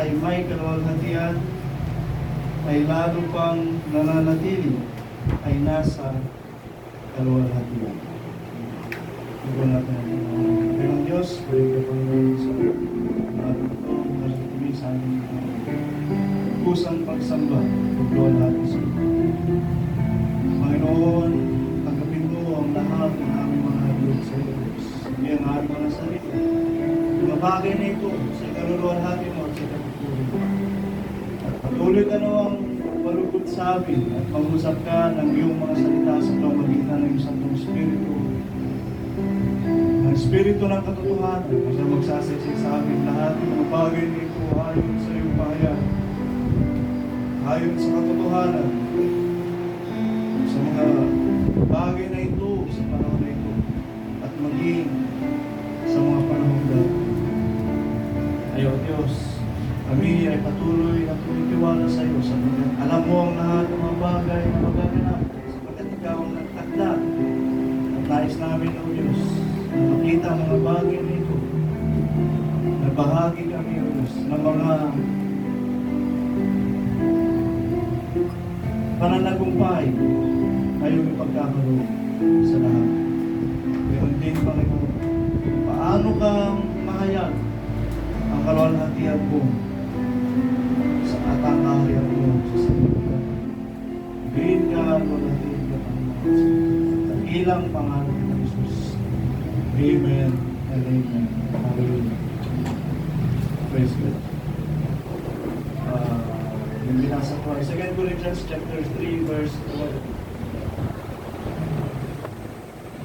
ay may kaluwalhatian, ay lalo pang nananatili, ay nasa kaluwalhatian. Ito natin ang ng Diyos, pwede ka pang sa lalo ito, narinig sa aming kusang pagsamba, pagluwan natin sa ito. Panginoon, tanggapin mo ang lahat ng aming mga Diyos sa iyo. Hindi ang aming mga sarili. Yung bagay na ito sa kaluluwalhati mo at sa kapatuloy. At patuloy ka ang malugod sa amin at mag-usap ka ng iyong mga salita sa pamamagitan ng iyong Santong Espiritu. Ang Espiritu ng katotohanan na siya magsasaysay sa amin lahat ng mga bagay na ito ayon sa iyong bayan. Ayon sa katotohanan, sa mga bagay na ito, sa panahon na ito, at maging sa mga panahon na ayaw Diyos, kami ay patuloy na tumitiwala sa iyo sa mga. Alam mo ang lahat ng mga bagay na magaganap sapagkat ikaw ang nagtakda at nais namin o Diyos na makita ang mga bagay na ito na bahagi kami o Diyos ng mga pananagumpay ngayong ipagkakaroon sa lahat. Ngayon din, Panginoon, paano kang mahayag ang kaluwalhatian mo sa atang kaharian mo sa salita. Bihin ka, kaluwalhatian ka, Panginoon. Sa ilang pangalan ng Jesus. Amen and amen. Hallelujah. Praise God. Yung binasa ko ay 2 Corinthians chapter 3 verse 12.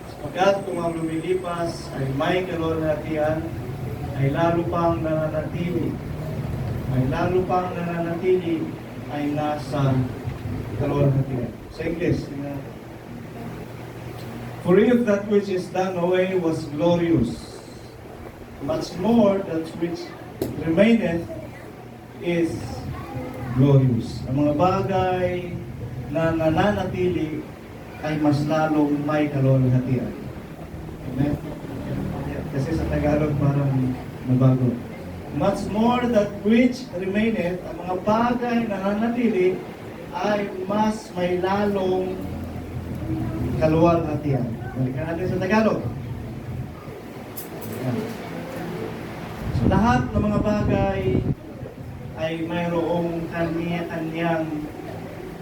Sapagkat kung ang lumilipas ay may kaluwalhatian, ay lalo pang nananatili, ay nasa kaluwalhatian. Sa English, for if that which is done away was glorious, much more that which remaineth is glorious. Ang mga bagay na nananatili ay mas lalong may kaluwalhatian. Amen? Kasi sa Tagalog parang nabago. Much more that which remaineth, ang mga bagay na nananatili ay mas may lalong kaluwalhatian. Balikan natin sa Tagalog. Ayan. So lahat ng mga bagay ay mayroong kanya-kanyang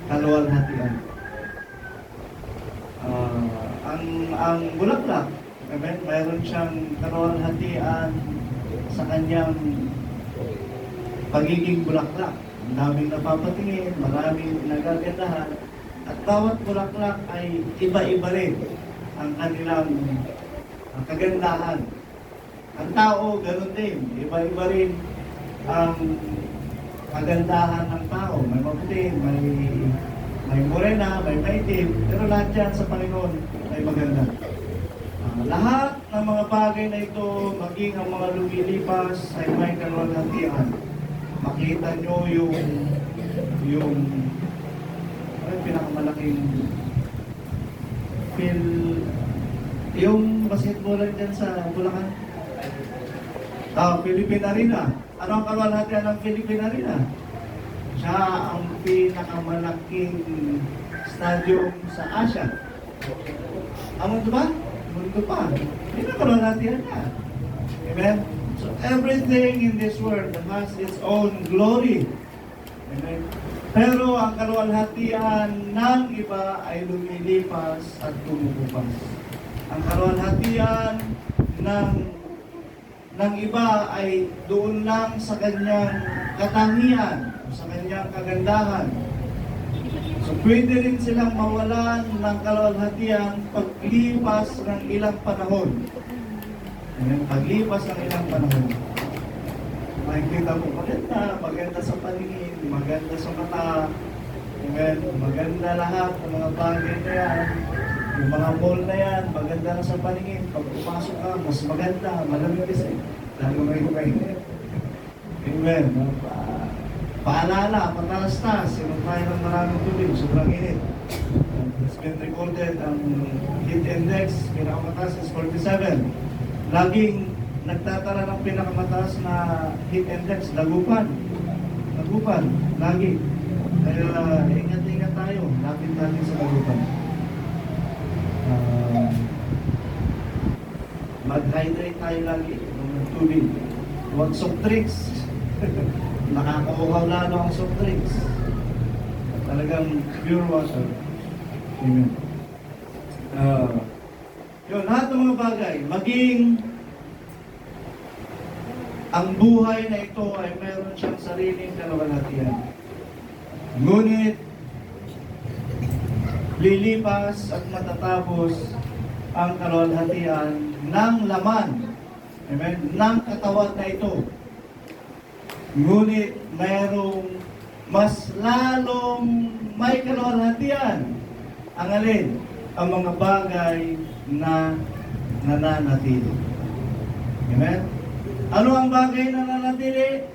kaluwalhatian. Ang bulaklak, mayroon siyang kaluwalhatian sa kanyang pagiging bulaklak. Ang daming napapatingin, maraming nagagandahan, at bawat bulaklak ay iba-iba rin ang kanilang kagandahan. Ang tao, ganoon din. Iba-iba rin ang kagandahan ng tao. May maputi, may morena, may maitim, pero lahat yan sa Panginoon ay maganda. Lahat ng mga bagay na ito, maging ang mga lumilipas, ay may kaluwalhatian. Makita nyo yung pinakamalaking yung basketballer dyan sa Bulacan. Philippine Arena. Ano ang kaluwalhatian ng Philippine Arena? Siya ang pinakamalaking stadium sa Asia. Ang mundo ba? Mundo pa. Hindi na kaluwalhatian niya. Amen? So everything in this world has its own glory. Amen? Pero ang kaluwalhatian ng iba ay lumilipas at tumutupas. Ang kaluwalhatian ng iba ay doon lang sa kanyang katangian, sa kanyang kagandahan. So pwede rin silang mawalan ng kaluwalhatian paglipas ng ilang panahon. Paglipas ng ilang panahon. Makikita mo, maganda sa paningin, maganda sa mata, maganda lahat ng mga bagay na yan. Yung mga mall na yan, maganda na sa paningin. Pag pumasok ka, mas maganda, malamig kasi. Lalo may Amen. Paalala, patalastas, sinong tayo ng maraming tubig, sobrang init. It's been recorded, ang heat index, pinakamataas is 47. Laging nagtatala ng pinakamataas na heat index, Dagupan. Dagupan, lagi. Kaya ingat-ingat tayo, lapit natin sa dagupan. Mag-hydrate tayo lagi ng tubig. Huwag soft drinks. Nakakauhaw lalo ang soft drinks. Talagang pure water. Amen. Yun, lahat ng mga bagay, maging ang buhay na ito ay meron siyang sariling kaluwalhatian. Ngunit, lilipas at matatapos ang kaluwalhatian ng laman, amen, ng katawan na ito. Ngunit, mayroong mas lalong may kaluwalhatian. Ang alin? Ang mga bagay na nananatili. Amen? Ano ang bagay na nananatili?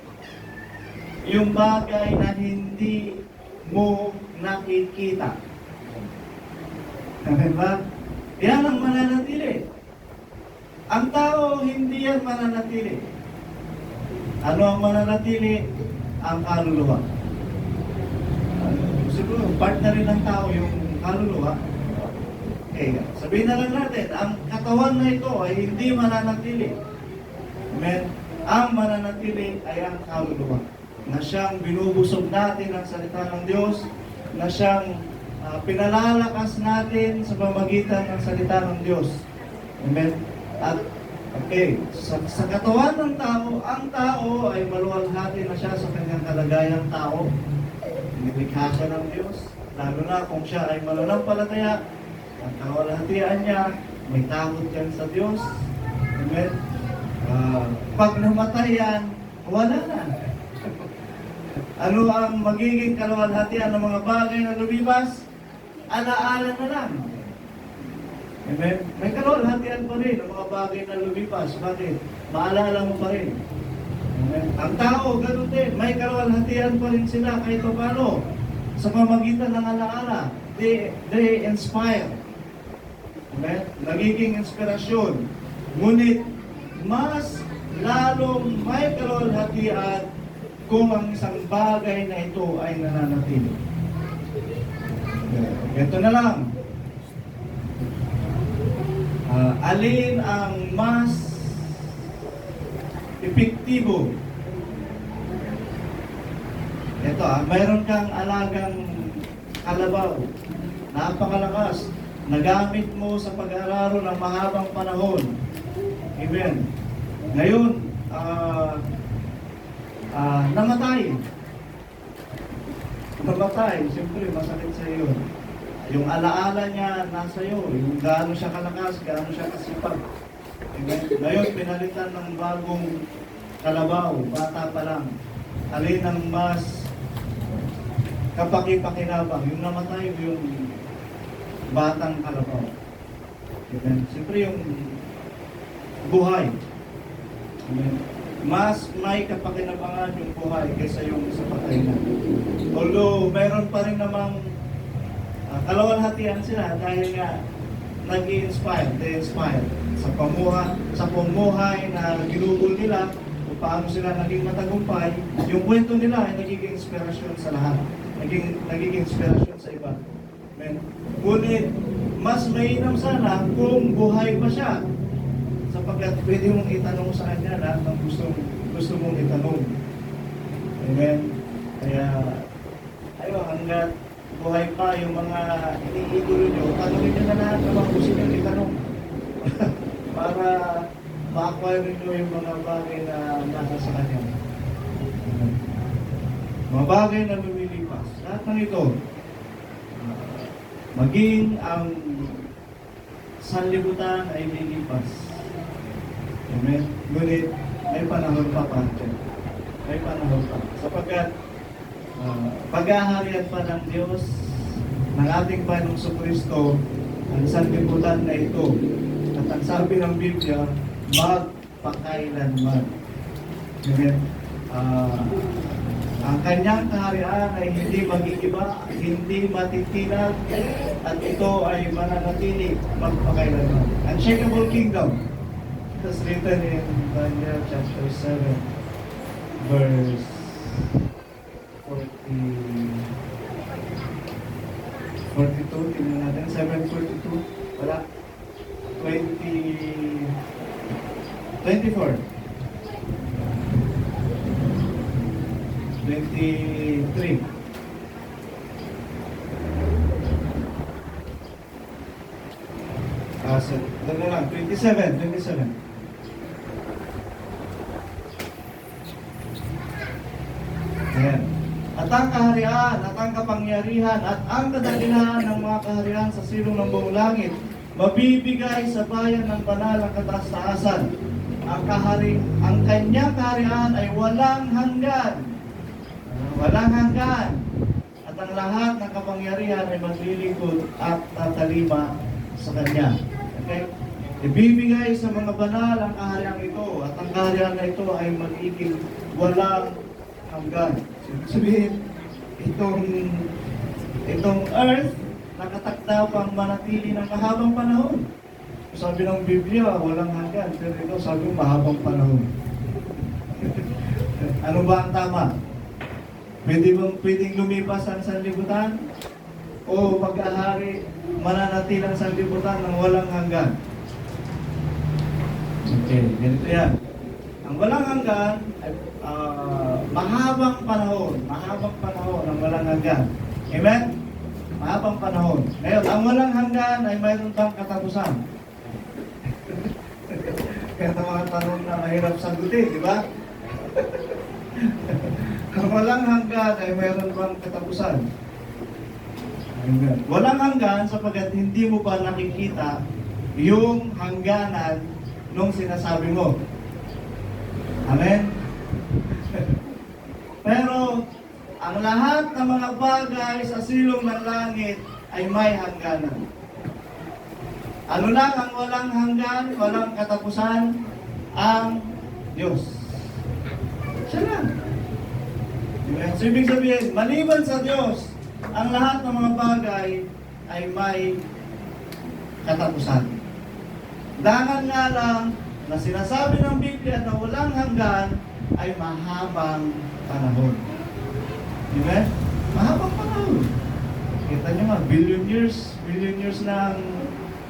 Yung bagay na hindi mo nakikita. Amen ba? Yan ang mananatili. Ang tao, hindi yan mananatili. Ano ang mananatili? Ang kaluluwa. Siguro, part na rin ng tao yung kaluluwa. Okay, sabihin na lang natin, ang katawan na ito ay hindi mananatili. Amen? Ang mananatili ay ang kaluluwa. Na siyang binubusog natin ang salita ng Diyos, na siyang pinalalakas natin sa pamagitan ng salita ng Diyos. Amen? At, okay, sa katawan ng tao, ang tao ay maluwalhati na siya sa kanyang kalagayang tao. Nilikha siya ng Diyos, lalo na kung siya ay mananampalataya, ang kaluwalhatian niya, may takot yan sa Diyos. Amen? Pag namatay yan, wala na. Ano ang magiging kaluwalhatian ng mga bagay na lumipas? Alaala na lang. Amen? May kaluwalhatian pa rin ng mga bagay na lumipas. Bakit? Maalala mo pa rin. Amen? Ang tao, ganun din. May kaluwalhatian pa rin sila kahit paano. Sa pamagitan ng alaala. They inspire. Amen? Nagiging inspirasyon. Ngunit, mas lalong may kaluwalhatian kung ang isang bagay na ito ay nananatili. Ito na lang. Alin ang mas epektibo? Ito, mayroon kang alagang kalabaw. Napakalakas. Nagamit mo sa pag-aaral ng mahabang panahon. Amen. Ngayon, namatay. Namatay. Siyempre, masakit sa iyo. Yung alaala niya nasa iyo. Yung gaano siya kalakas, gaano siya kasipag. Amen. Ngayon, pinalitan ng bagong kalabaw. Bata pa lang. Alin ang mas kapaki-pakinabang? Yung namatay o yung batang kalabaw? Amen. Siyempre, yung buhay. Amen. Mas may kapakinabangan yung buhay kaysa yung sa patay na. Although, meron pa rin namang kaluwalhatian sila dahil nga nag-i-inspire, they inspire sa pamumuhay na ginugol nila kung paano sila naging matagumpay. Yung kwento nila ay nagiging inspirasyon sa lahat. Nagiging inspirasyon sa iba. Amen. Ngunit, mas mainam sana kung buhay pa siya. Sapagkat pwede mong itanong sa kanya lahat ng gusto mong itanong. Amen. Kaya, ayun, hanggat buhay pa yung mga iniidolo nyo, tanongin nyo na lahat ng mga gusto nyo itanong. Para ma-acquire nyo yung mga bagay na nasa sa kanya. Amen. Mga bagay na lumilipas. Lahat ng ito, maging ang sanlibutan ay lilipas. Amen. Ngunit, may panahon pa pa. May panahon pa. Sapagkat, pag-aharian pa ng Diyos, ng ating Panginoong Kristo, ang sanlibutan na ito. At ang sabi ng Biblia, magpakailanman. Amen. Ang kanyang kaharian ay hindi magigiba, hindi matitinag, at ito ay mananatili magpakailanman. Unshakable kingdom. It's written in Daniel chapter 7, verse 42, tingnan natin, 742, wala. 24. 23. Dali lang, 27. Ayan. At ang kaharian, at ang kapangyarihan, at ang kadakilaan ng mga kaharian sa silong ng buong langit, mabibigay sa bayan ng banal ang kataas-taasan. Ang kanyang kaharian ay walang hanggan. Walang hanggan. At ang lahat ng kapangyarihan ay maglilingkod at tatalima sa kanya. Okay? Ibibigay sa mga banal ang kaharian ito, at ang kaharian na ito ay magiging walang hanggan. Sabihin, itong earth, nakatakda pang manatili ng mahabang panahon. Sabi ng Biblia, walang hanggan. Pero ito, sabi ng mahabang panahon. Ano ba ang tama? Pwedeng lumipas ang sanlibutan? O pag-ahari, mananatilang sanlibutan ng walang hanggan? Okay, ganito yan. Ang walang hanggan ay mahabang panahon ang walang hanggan. Amen? Mahabang panahon. Ngayon, ang walang hanggan ay mayroon bang katapusan? Kaya mga tanong na mahirap sagutin, di ba? Ang walang hanggan ay mayroon bang katapusan? Amen. Walang hanggan sapagkat hindi mo pa nakikita yung hangganan nung sinasabi mo. Amen? Pero, ang lahat ng mga bagay sa silong ng langit ay may hangganan. Ano lang ang walang hanggan, walang katapusan? Ang Diyos. Siya lang. Amen? So, ibig sabihin, maliban sa Diyos, ang lahat ng mga bagay ay may katapusan. Dangan nga lang na sinasabi ng Biblia na walang hanggan ay mahabang panahon. Amen? Mahabang panahon. Kita nyo nga, billion years ng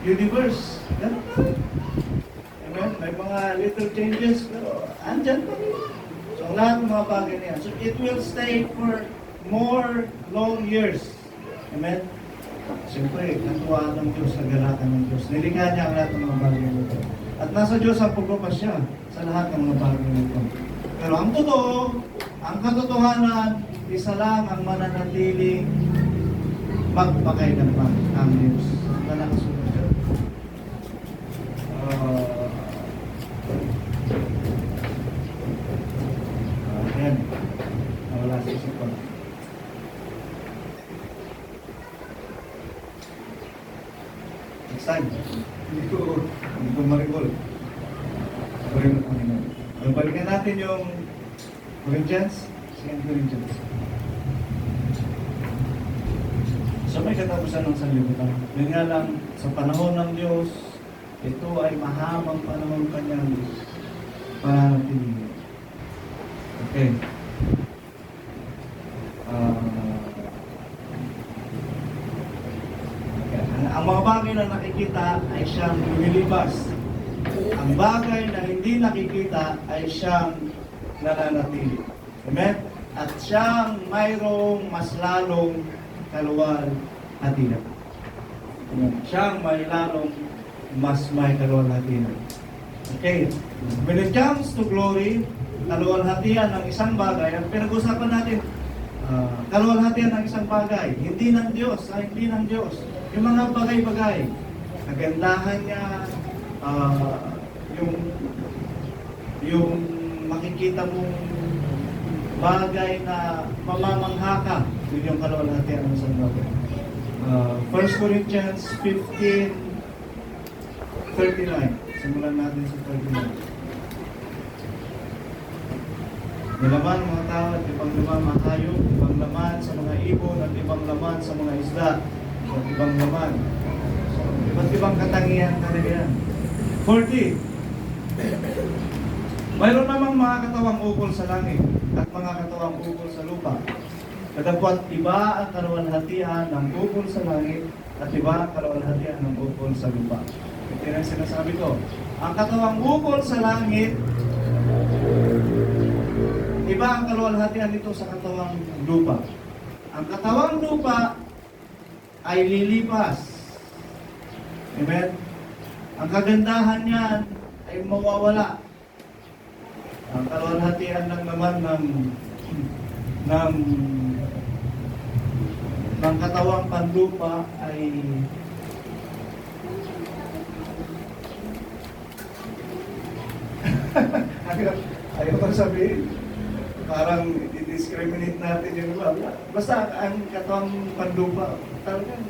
universe. Ganun pa rin. Amen? May mga little changes, pero andyan pa rin. So, ang lahat ng mga bagay niya. So, it will stay for more long years. Amen? Siyempre, natuwaan ng Diyos, nagalakan ng Diyos. Nilikha niya ang lahat ng mga bagay nito. At nasa Diyos ang pagpapasya sa lahat ng mga bagay nito. Pero ang totoo, ang katotohanan, isa lang ang mananatiling magpakailanman, ang Diyos. Malakas mo siya. Ayan. Nawala sa isipan. Next time. Hindi ko ma-recall. Sorry na Panginoon. Balikan natin yung Corinthians, 2 Corinthians. So may katapusan ng sanlibutan. Yun nga lang, sa panahon ng Diyos, ito ay mahabang panahon kanyang pananatili. Okay. Ang mga bagay na nakikita ay siyang lumilipas. Ang bagay na hindi nakikita ay siyang nananatili. Amen? At siyang mayroong mas lalong kaluwalhatian. Amen? Siyang may lalong mas may kaluwalhatian. Okay. When it comes to glory, kaluwalhatian ng isang bagay, ang pinag-usapan natin, kaluwalhatian ng isang bagay, hindi ng Diyos, hindi ng Diyos. Yung mga bagay-bagay, kagandahan niya, yung makikita mong bagay na mamamangha ka, yun yung kaluwalhatian ng isang bagay. 1 Corinthians 15:39. Simulan natin sa 39. May laman mga tao at ibang laman mga hayop, ibang laman sa mga ibon at ibang laman sa mga isda at ibang laman. So, iba't ibang katangian talaga yan. 40. Mayroon namang mga katawang ukol sa langit at mga katawang ukol sa lupa Katapos, iba ang kaluwalhatian ng bukol sa langit at iba ang kaluwalhatian ng bukol sa lupa. Ito yung sinasabi ko. Ang katawang bukol sa langit, iba ang kaluwalhatian nito sa katawang lupa. Ang katawang lupa ay lilipas. Amen? Ang kagandahan niyan ay mawawala. Ang kaluwalhatian lang naman ng katawang panlupa ay ayaw ko sabihin. Parang i-discriminate natin yung iba. Basta ang katawang panlupa, talagang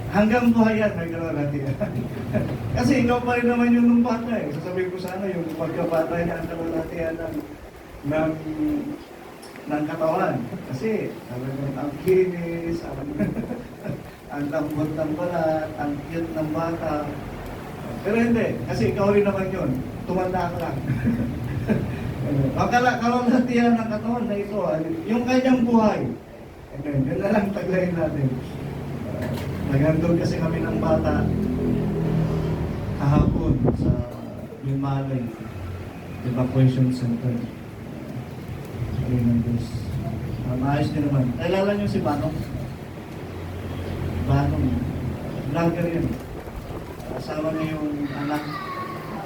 hanggang buhay yan, may kaluwalhatian. Kasi ikaw pa rin naman yung nung bata eh. Sasabihin ko sana yung pagkabata niya ang kaluwalhatian ng katawan. Kasi talagang ang kinis, ang lambot ng balat, ang cute ng bata. Pero hindi, kasi ikaw rin naman yun. Tumanda ka lang. Ang kaluwalhatian ng katawan na ito, yung kanyang buhay. Yun na lang taglayin natin. Nagandun kasi kami ng bata kahapon sa Limalay Evacuation Center. Ayun ang Diyos. Maayos din naman. Kailangan niyo si Banong? Banong. Vlogger yun. Kasama niya yung anak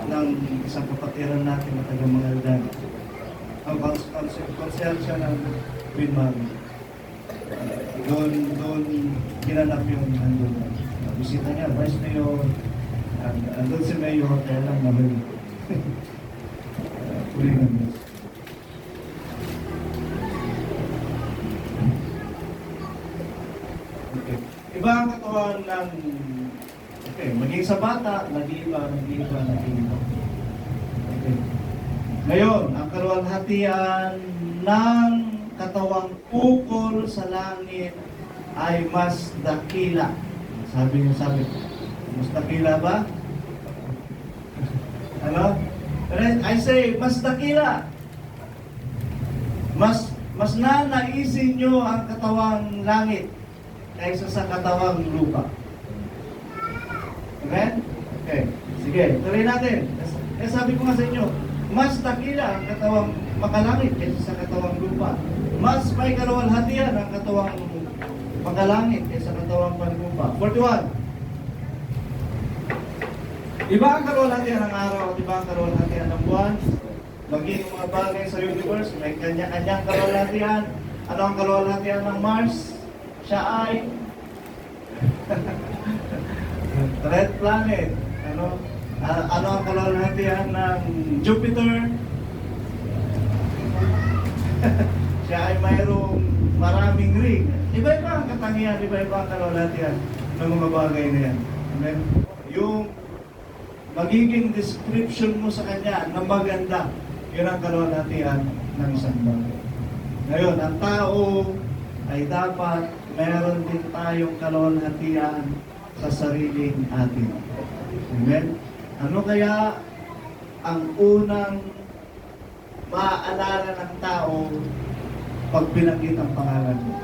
ng isang kapatiran natin na taga Mangaldan. Ang konser siya ng Limalay. Doon ginanap yung andun. Bisita niya, Vice Mayor. Andun si Mayor, kaya lang nahuli. Tuloy ng Diyos. Okay. Iba ang katawan ng... Okay, maging sa bata, nag-iiba. Okay. Ngayon, ang kaluwalhatian ng katawang ukol sa langit ay mas dakila. Sabi, mas dakila ba? Ano? I say, mas dakila. Mas nanaisin nyo ang katawang langit kaysa sa katawang lupa. Okay? Okay. Sige, tuloy natin. Eh, sabi ko nga sa inyo, mas dakila ang katawang makalangit kaysa sa katawang lupa. Mas may kaluwalhatian ang katawang makalangit kaysa katawang panlupa. 41. Iba ang kaluwalhatian ng araw at iba ang kaluwalhatian ng buwan. Maging mga bagay sa universe, may kanya-kanyang kaluwalhatian. Ano ang kaluwalhatian ng Mars? Siya ay red planet. Ano ang kaluwalhatian ng Jupiter? Siya ay mayroong maraming ring. Iba-iba ang katangian, iba-iba ang kaluwalhatian ng mga bagay na yan. Amen? Yung magiging description mo sa kanya na maganda, yun ang kaluwalhatian ng isang bagay. Ngayon, ang tao ay dapat meron din tayong kaluwalhatian sa sariling atin. Amen? Ano kaya ang unang maaalala ng tao pag binanggit ang pangalan mo?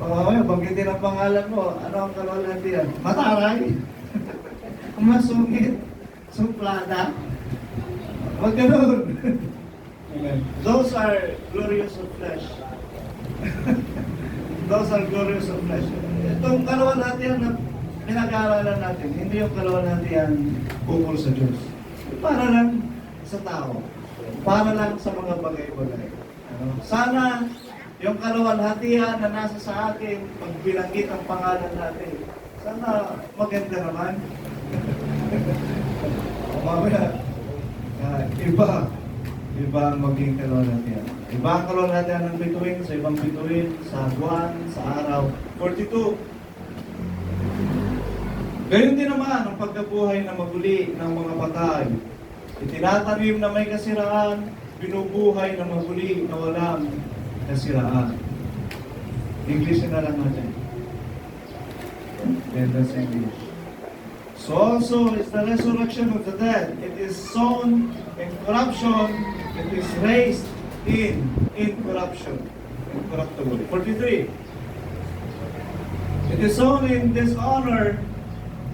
Mamaya, banggitin ang pangalan mo, ano ang kaluwalhatian? Mataray? Masungit? Suplada? Wag ganun. Those are glorious of flesh. Those are glorious of flesh. Itong kaluwalhatian na pinag-aaralan natin, hindi yung kaluwalhatian ukol sa Diyos. Para lang sa tao. Para lang sa mga bagay-bagay. Sana yung kaluwalhatian na nasa sa atin, pag binanggit ang pangalan natin, sana maganda naman. Mamaya, iba ang maging kaluwalhatian. Iba ang kaluwalhatian ng bituin sa ibang bituin, sa buwan, sa araw. 42. Gayon din naman ang pagkabuhay na maguli ng mga patay. Itinatanim na may kasiraan, binubuhay na maguli na walang kasiraan. English na lang natin. And that's English. So also is the resurrection of the dead. It is sown in corruption, it is raised in incorruption, incorruptible. 43. It is sown in dishonor,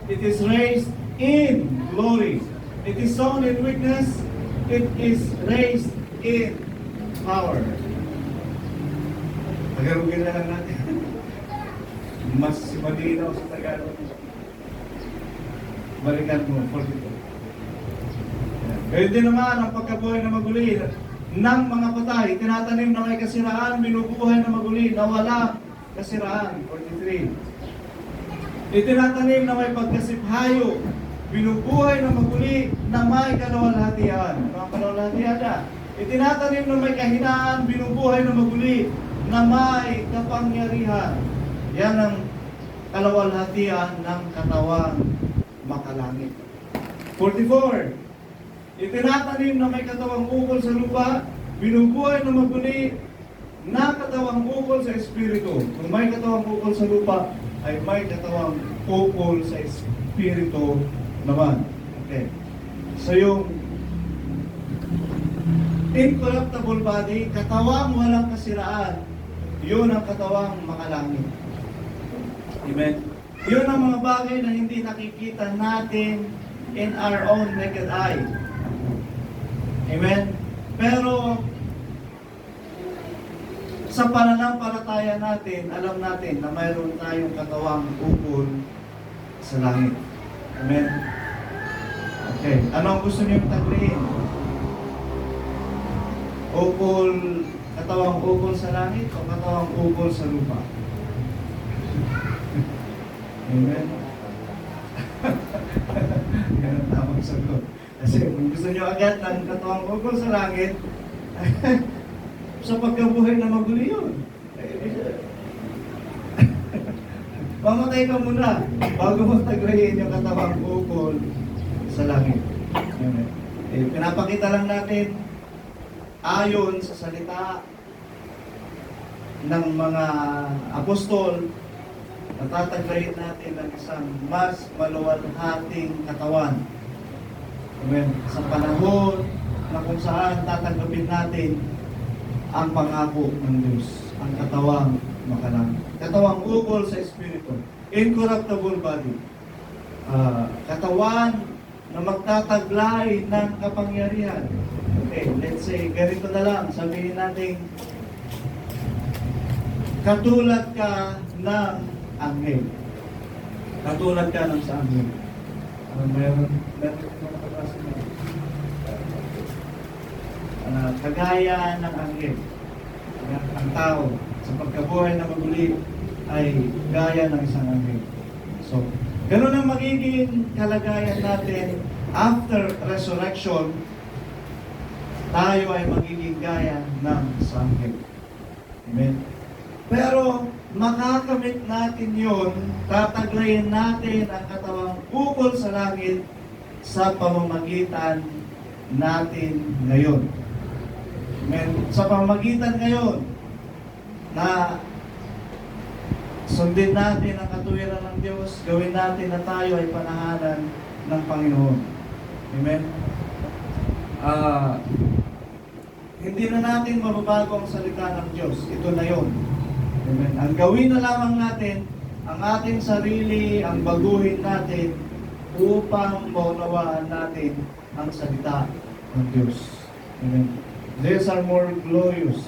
it is raised in glory. It is sown in weakness, it is raised in power. Tagalogin na lang natin. Mas malinaw sa Tagalog. Balikan mo, 42. Gayun din naman ang pagkabuhay na maguli ng mga patay, tinatanim na may kasiraan, binubuhay na maguli na wala kasiraan. 43. Itinatanim na may pagkasiphayo, binubuhay na maguli na may kaluwalhatian. Mga kaluwalhatian na. Itinatanim na may kahinaan, binubuhay na maguli na may kapangyarihan. Yan ang kaluwalhatian ng katawang makalangit. 44. Itinatanim na may katawang ukol sa lupa, binubuhay na maguli na katawang ukol sa Espiritu. Kung may katawang ukol sa lupa, ay may katawang ukol sa Espiritu naman. Okay. So yung incorruptible body, katawang walang kasiraan, yun ang katawang makalangit. Amen. Yun ang mga bagay na hindi nakikita natin in our own naked eye. Amen. Pero sa pananampalataya natin, alam natin na mayroon tayong katawang ukol sa langit. Amen. Okay. Ano ang gusto niyong tagliin? Ukol, katawang ukol sa langit o katawang ukol sa lupa? Amen. Yan ang tamang sagot. Kasi kung gusto niyo agad ng katawang ukol sa langit, sa pagkabuhay na maguli yun. Mamatay ka muna bago mo tagrahin yung katawang ukol sa langit. Pinapakita lang natin ayon sa salita ng mga apostol, natataglayin natin ang isang mas maluwalhating katawan. Amen. Sa panahon na kung saan tatanggapin natin ang pangako ng Diyos, ang katawang makalangit. Katawang ukol sa Espiritu. Incorruptible body. Katawan na magtataglay ng kapangyarihan. Okay, let's say, ganito na lang. Sabihin natin, katulad ka ng anghel. Katulad ka ng sa anghel. Meron mga kaklase na. Kagaya ng anghel. Ang tao sa pagkabuhay na maguli ay gaya ng isang anghel. So, ganun ang magiging kalagayan natin after resurrection. Tayo ay magiging gaya ng isang anghel. Amen. Pero makakamit natin yon, tataglayin natin ang katawang ukol sa langit sa pamamagitan natin ngayon. Amen. Sa pamamagitan ngayon na sundin natin ang katuwiran ng Diyos, gawin natin na tayo ay panahanan ng Panginoon. Amen. Hindi na natin mababago ang salita ng Diyos. Ito na yon. Amen. Ang gawin na lamang natin, ang ating sarili, ang baguhin natin upang maunawaan natin ang salita ng Diyos. Amen. These are more glorious.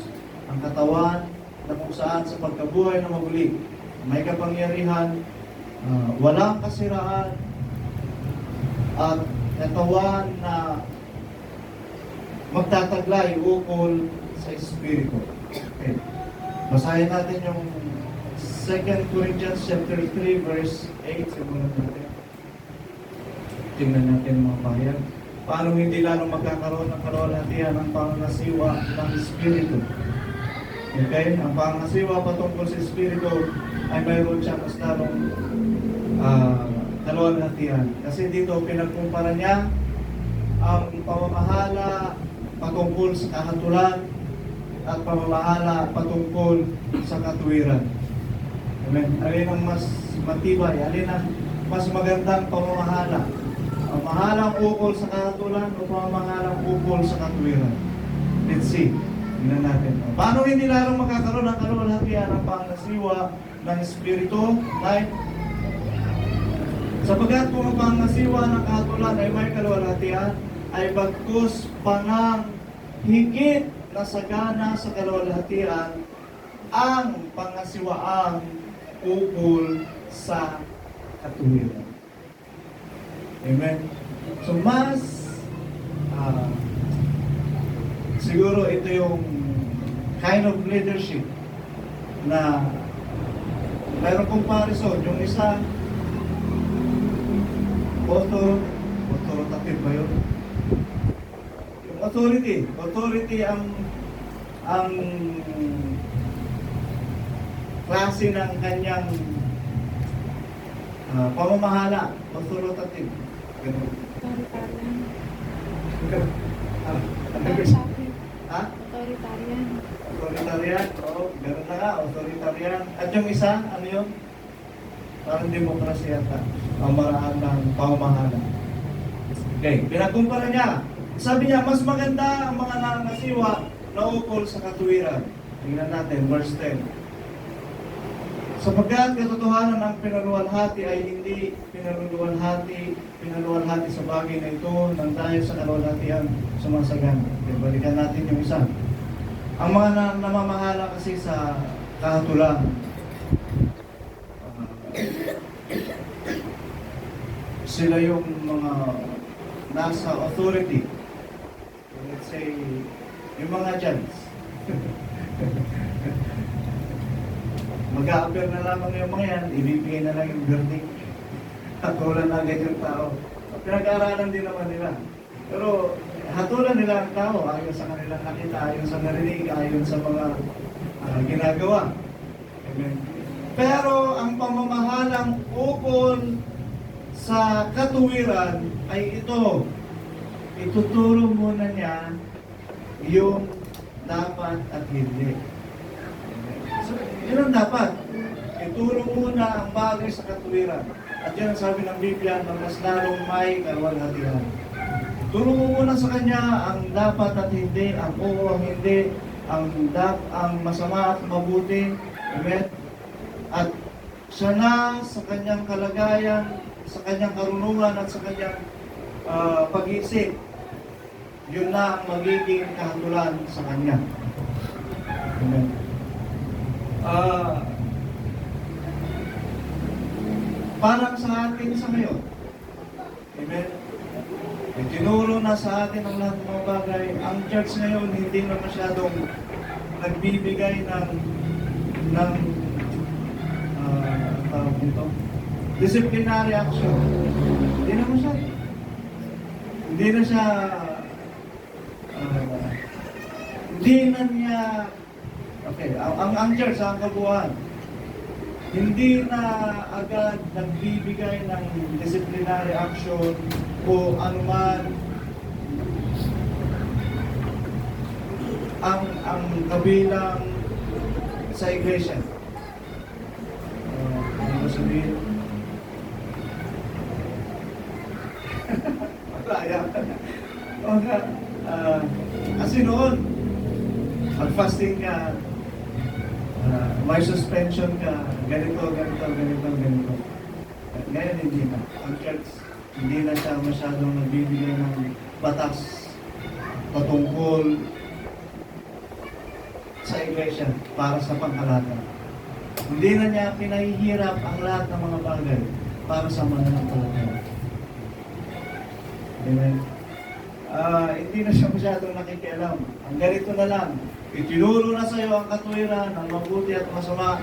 Ang katawan na kung saan sa pagkabuhay na maguli, may kapangyarihan, walang kasiraan, at katawan na magtataglay ukol sa Espiritu. Okay. Basahin natin yung 2 Corinthians chapter 3 verse 8. Simulan natin. Tingnan natin mga bayan. Paano hindi lalong magkakaroon ng kaluwalhatian ng pangangasiwa ng Espiritu. Okay? Ang pangangasiwa patungkol sa Espiritu ay mayroon siya mas lalong kaluwalhatian. Kasi dito pinagkumpara niya ang pamamahala patungkol sa kahatulan at pamamahala patungkol sa katuwiran. Amen. Alin ang mas matibay? Alin ang mas magandang pamamahala? Pamamahalang ukol sa kahatulan o pamamahalang ukol sa katuwiran? Let's see. Tingnan natin. Paano hindi lalong makakaroon ng kaluwalhatian ang pangasiwa ng Espiritu? Like, sapagkat kung ang pangasiwa ng kahatulan ay may kaluwalhatian, ay bagkus panang higit na sagana sa kaluwalhatian ang pangasiwaang ukol sa katuwiran. Amen? So mas siguro ito yung kind of leadership na mayroong comparison. Yung isa, authoritative ba yun? Yung authority ang klase ng kanyang pamamahala, authoritative. Ganun. Ha? Authoritarian. Authoritarian? Oo, ganun na nga, authoritarian. At yung isa, ano yun? Parang demokrasya yata. Ang maraan ng pamamahala. Okay, pinakumpara niya. Sabi niya, mas maganda ang mga nangasiwa na ukol sa katuwiran. Tingnan natin, verse 10. Sapagkat katotohanan ng pinaluwalhati ay hindi pinaluwalhati sa bagay na ito nang dahil sa kaluwalhatian sumasagana. Okay, balikan natin yung isa. Ang mga namamahala kasi sa kahatulan, sila yung mga nasa authority. Let's say, yung mga judge. Mag-a-appear na lamang yung mga yan, ibibigay na lang yung verdict. Hatulan na agad yung tao. Pinag-aaralan din naman nila. Pero hatulan nila ang tao ayon sa kanilang nakita, ayon sa narinig, ayon sa mga ginagawa. Amen. Pero ang pamamahalang ukol sa katuwiran ay ito. Ituturo muna niya yung dapat at hindi. So, yun ang dapat. Ituro muna ang bagay sa katuwiran. At yan ang sabi ng Biblia na mas lalong may kaluwalhatian. Turo mo muna sa kanya ang dapat at hindi, ang oo, ang hindi, ang masama at mabuti. Amen? At siya na sa kanyang kalagayan, sa kanyang karunungan at sa kanyang pag-iisip, yun na ang magiging kahatulan sa kanya. Amen. Parang sa atin sa ngayon. Amen. Tinuro na sa atin ang lahat ng mga bagay. Ang church ngayon hindi na masyadong nagbibigay ng tawag nito, disciplinary action. Hindi na masyado. Hindi na siya hindi na niya ang church, ang kabuuan, hindi na agad nagbibigay ng disciplinary action o anuman ang kabilang sa iglesia. Ano ba sabihin? Malaya. Kasi noon, mag-fasting ka, may suspension ka, ganito. Ngayon hindi na. Ang church, hindi na siya masyadong nagbibigay ng batas patungkol sa iglesia para sa pangalaga. Hindi na niya pinahihirap ang lahat ng mga bagay para sa mananampalataya. Amen. Hindi na siya masyadong nakikialam. Ang ganito na lang, itinuro na sa iyo ang katuwiran, ang mabuti at masama.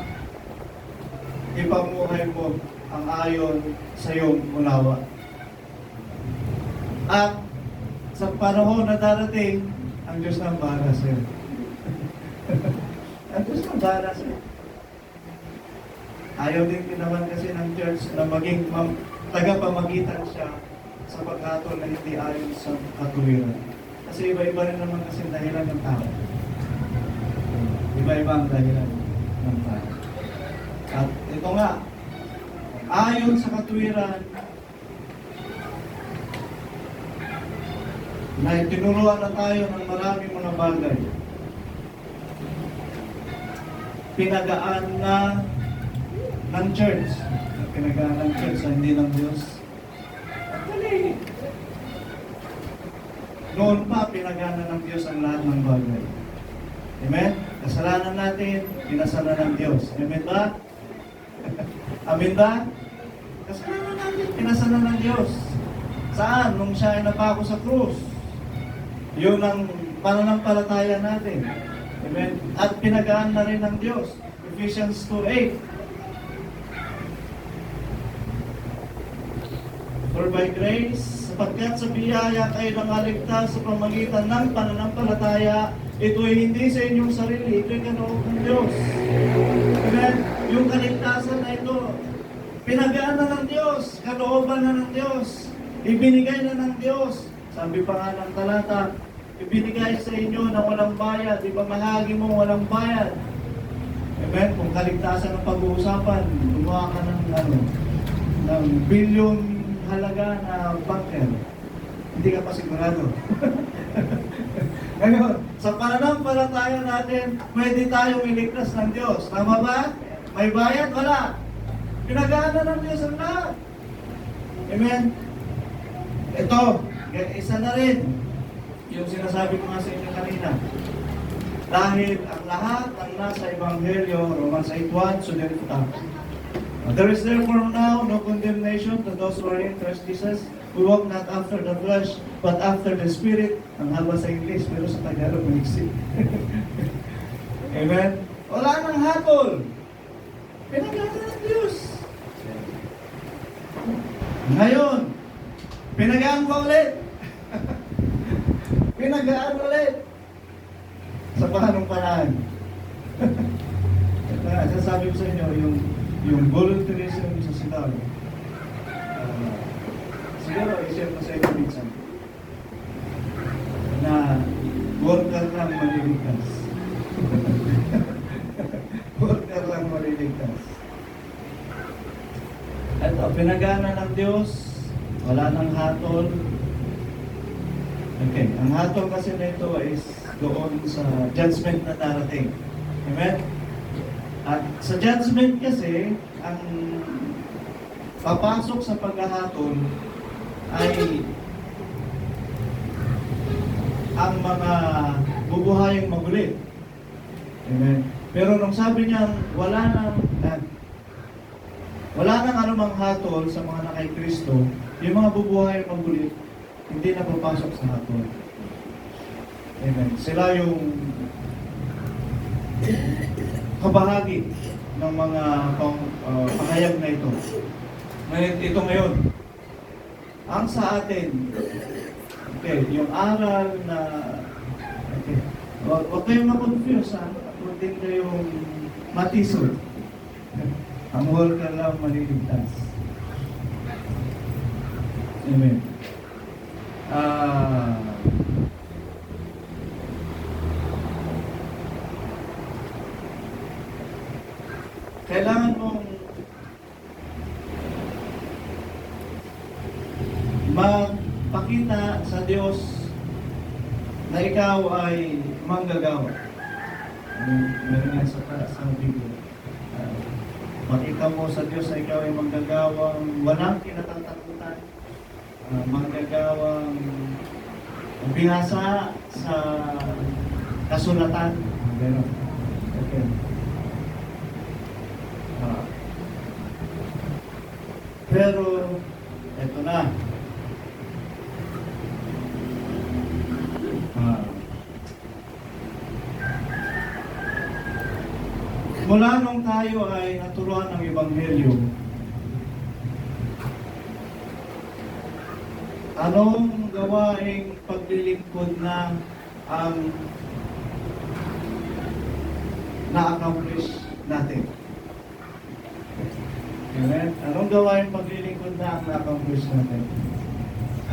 Ipamuhay mo ang ayon sa iyong unawa. At sa panahon na darating, ang Diyos nang bahala sa iyo. Ang Diyos nang bahala sa iyo. Ayaw din naman kasi ng church na maging tagapamagitan siya sa paghatol na hindi ayon sa katuwiran. Kasi iba-iba rin naman kasi dahilan ng tao. Iba-iba ang dahilan ng tao. At ito nga, ayon sa katuwiran, na tinuruan na tayo ng maraming mga bagay. pinagaan na ng church. Pinagaan ng church, hindi ng Diyos. Actually, noon pa, pinagana ng Diyos ang lahat ng bagay. Amen? Kasalanan natin, pinasala ng Diyos. Amen ba? Amen ba? Kasalanan natin, pinasala ng Diyos. Saan? Nung siya ay napako sa krus. Yun ang pananampalataya natin. Amen? At pinagaan na rin ng Diyos. Ephesians 2:8. For by grace, sapagkat sa biyaya kayo nangaligtas sa pamagitan ng pananampalataya, ito'y hindi sa inyong sarili, ito'y kaloob ng Diyos. Amen? Yung kaligtasan na ito, pinagaan na ng Diyos, kalooban na ng Diyos, ibinigay na ng Diyos. Sabi pa nga ng talata, ibinigay sa inyo na walang bayad, di ba mahagi mo walang bayad? Amen? Kung kaligtasan ang pag-uusapan, gumawa ka ng bilyon halaga na bunker. Hindi ka pa sigurado. Ngayon, sa pananampalataya natin, pwede tayong iligtas ng Diyos. Tama ba? May bayad? Wala. Pinagana ng Diyos ang lahat. Amen? Ito, isa na rin yung sinasabi ko nga sa inyo kanina. Dahil ang lahat ng nasa Ebanghelyo, Romans 8:1, sunod ito. There is therefore now no condemnation to those who are in Christ Jesus, who walk not after the flesh, but after the Spirit. Ang haba sa English, pero sa Tagalog maiksi. Amen? Wala nang hatol. Pinagana ng Diyos. Ngayon, pinagaan pa ulit. Pinagaan ulit. Sa panunumparaan. Sasabi ko sa inyo, yung volunteerism sa Sidaw, siguro i-share ko sa inyo minsan, na worker lang maliligtas. Worker lang maliligtas. Ito, pinagana ng Diyos, wala nang hatol. Okay, ang hatol kasi nito is doon sa judgment na darating. Amen? At sa judgment kasi, ang papasok sa paghahatol ay ang mga bubuhayang magulit. Amen. Pero nung sabi niya, wala nang anumang hatol sa mga nakay Kristo, yung mga bubuhayang magulit, hindi na papasok sa hatol. Amen. Sila yung kabahagi ng mga pahayag na ito. Ito ngayon. Ang sa atin, okay, yung aral na, okay, huwag kayong ma-confuse, ha? Huwag din kayong matisod. Ang worker lang maliligtas. Amen. Kailangan mong magpakita sa Diyos na ikaw ay manggagawa. Meron nga sa Biblia. Makita mo sa Diyos na ikaw ay manggagawang walang kinatatakutan, manggagawang bihasa sa kasulatan. Meron. Okay. Pero, eto na. Mula nung tayo ay naturuan ng Ebanghelyo, anong gawaing paglilingkod na ang na-accomplish natin? Amen? Anong gawain paglilingkod na ang na-accomplish natin?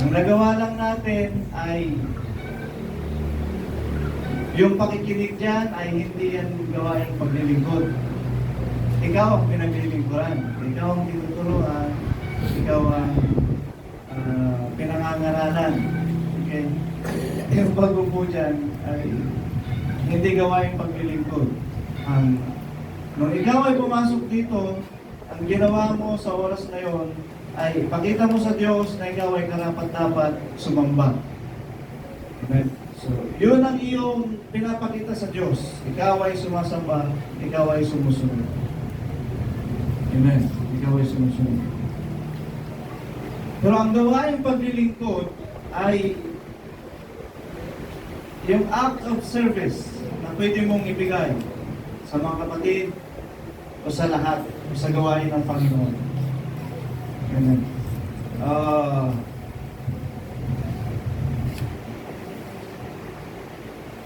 Ang nagawa lang natin ay yung pakikinig dyan ay hindi yan gawain paglilingkod. Ikaw ang pinaglilingkuran. Ikaw ang tinuturuan. Ikaw ang pinangangaralan. Okay? Yung pagbubo dyan ay hindi gawain paglilingkod. Ang Nung ikaw ay pumasok dito, ang ginawa mo sa oras na yon ay ipakita mo sa Diyos na ikaw ay karapat-dapat sumamba. Amen. So, yun ang iyong pinapakita sa Diyos. Ikaw ay sumasamba, ikaw ay sumusunod. Amen. Ikaw ay sumusunod. Pero ang gawaing paglilingkod ay yung act of service na pwede mong ibigay sa mga kapatid o sa lahat o sa gawain ng Panginoon. Amen.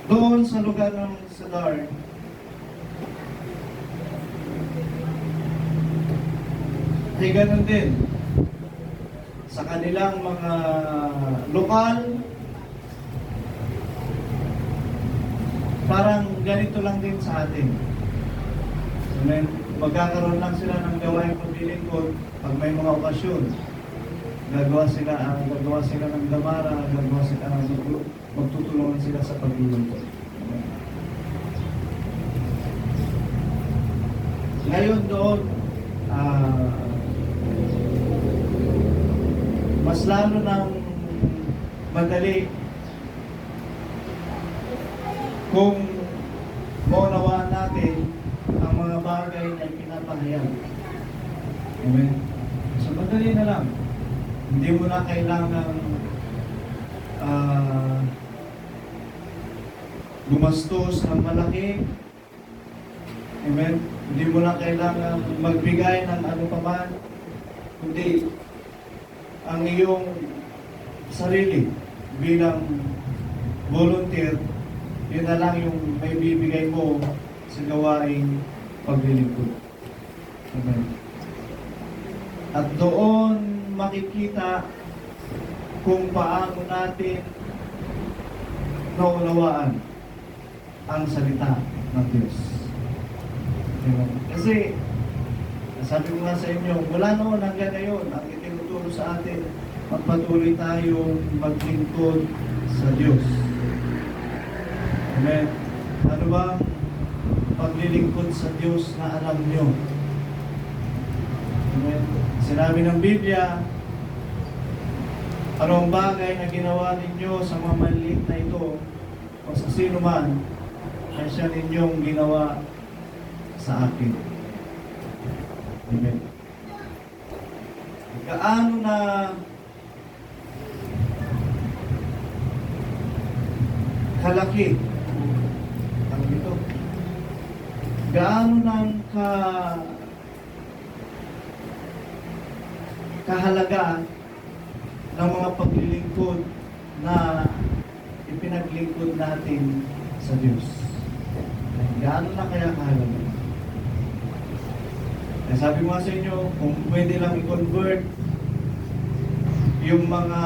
Doon sa lugar ng Sadar, ay ganun din. Sa kanilang mga lokal, parang ganito lang din sa atin. Amen. Magkakaroon lang sila ng gawain paglilingkod pag may mga okasyon. Gagawa sila ng damara, magtutulungan sila sa paglilingkod. Amen. Ngayon doon, mas lalo ng madali kung maunawaan natin ang mga bagay na pinapahayag. Amen. So madali na lang. Hindi mo na kailangan gumastos ng malaki. Amen. Hindi mo na kailangan magbigay ng ano pa man. Kundi ang iyong sarili bilang volunteer, yun na lang yung may bibigay mo sa gawaing paglilingkod. Amen. At doon makikita kung paano natin naunawaan ang salita ng Diyos. Amen. Kasi sabi ko nga sa inyo, mula noon hanggang ngayon, ang itinuturo sa atin, magpatuloy tayong maglingkod sa Diyos. Amen. Ano bang paglilingkod sa Diyos na alam nyo? Amen. Sinabi ng Biblia, anong bagay na ginawa ninyo sa mga maliit na ito o sa sino man, ay siya ninyong ginawa sa akin. Amen. Gaano na kalaki ang ito? Gaano nang kahalaga ng mga paglilingkod na ipinaglingkod natin sa Diyos? Gaano na kaya kahalaga? Kaya sabi mo sa inyo, kung pwede lang i-convert yung mga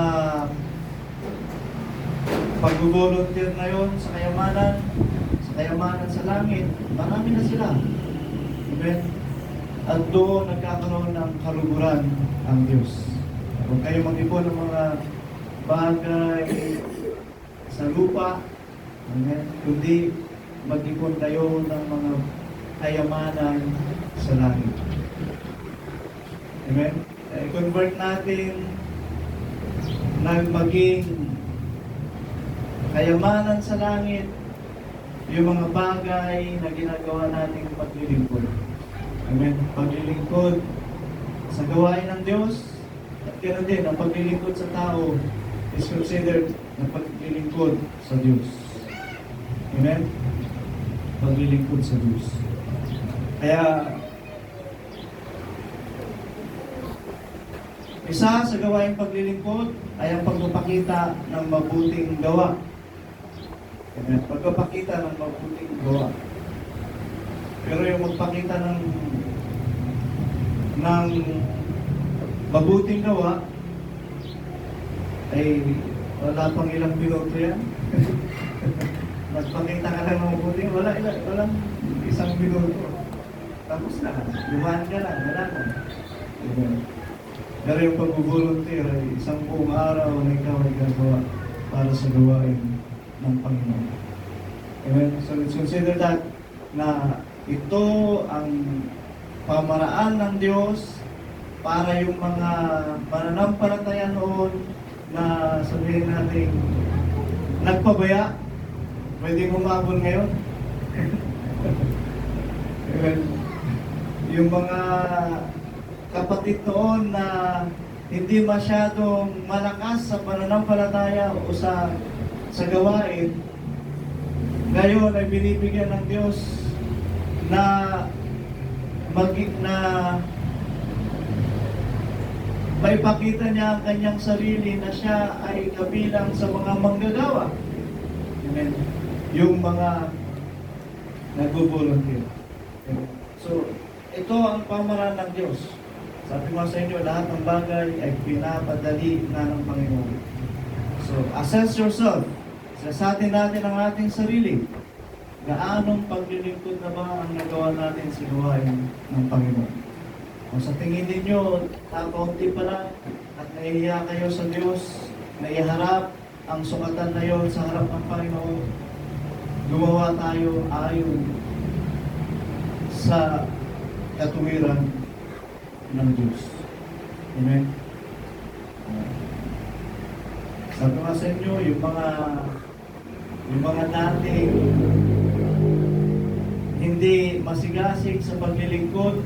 pag-volunteer na yon sa kayamanan sa langit, marami na sila. Amen? At doon nagkakaroon ng kaluguran ang Diyos. Huwag kayo mag-ipon ng mga bagay sa lupa, amen? Kundi mag-ipon kayo ng mga kayamanan sa langit. Amen? I-convert natin na maging kayamanan sa langit yung mga bagay na ginagawa nating paglilingkod. Amen? Paglilingkod sa gawain ng Diyos, at ganoon din, ang paglilingkod sa tao is considered na paglilingkod sa Diyos. Amen? Paglilingkod sa Diyos. Kaya, isa sa gawaing paglilingkod ay ang pagpapakita ng mabuting gawa. Amen. Pagpapakita ng mabuting gawa. Pero yung magpakita ng mabuting gawa ay wala pang ilang minuto yan. Magpakita ka lang ng mabuting, walang isang minuto. Tapos na, lumahan ka lang, wala na. Amen. Pero yung pag-volunteer ay isang buong araw na ikaw ay gagawa para sa gawain ng Panginoon. Amen? So let's consider that na Ito ang pamaraan ng Diyos para yung mga mananampalataya noon na sabihin natin nagpabaya, pwedeng umabol ngayon. Yung mga kapatid noon na hindi masyadong malakas sa pananampalataya o sa gawain, ngayon ay binibigyan ng Diyos na maipakita niya ang kanyang sarili na siya ay kabilang sa mga manggagawa. Amen. Yung mga nagbo-volunteer. So, ito ang pamaraan ng Diyos. Sabi ko sa inyo, lahat ng bagay ay pinapadali na ng Panginoon. So, assess yourself. Sasatin natin ang ating sarili. Gaanong paglilingkod na ba ang nagawa natin sa gawain ng Panginoon? Kung sa tingin ninyo, kaunti pa lang at nahihiya kayo sa Diyos, naiharap ang sukatan na yon sa harap ng Panginoon, gumawa tayo ayon sa katuwiran ng Diyos. Amen? Sabi ko sa inyo, yung mga dating hindi masigasig sa paglilingkod,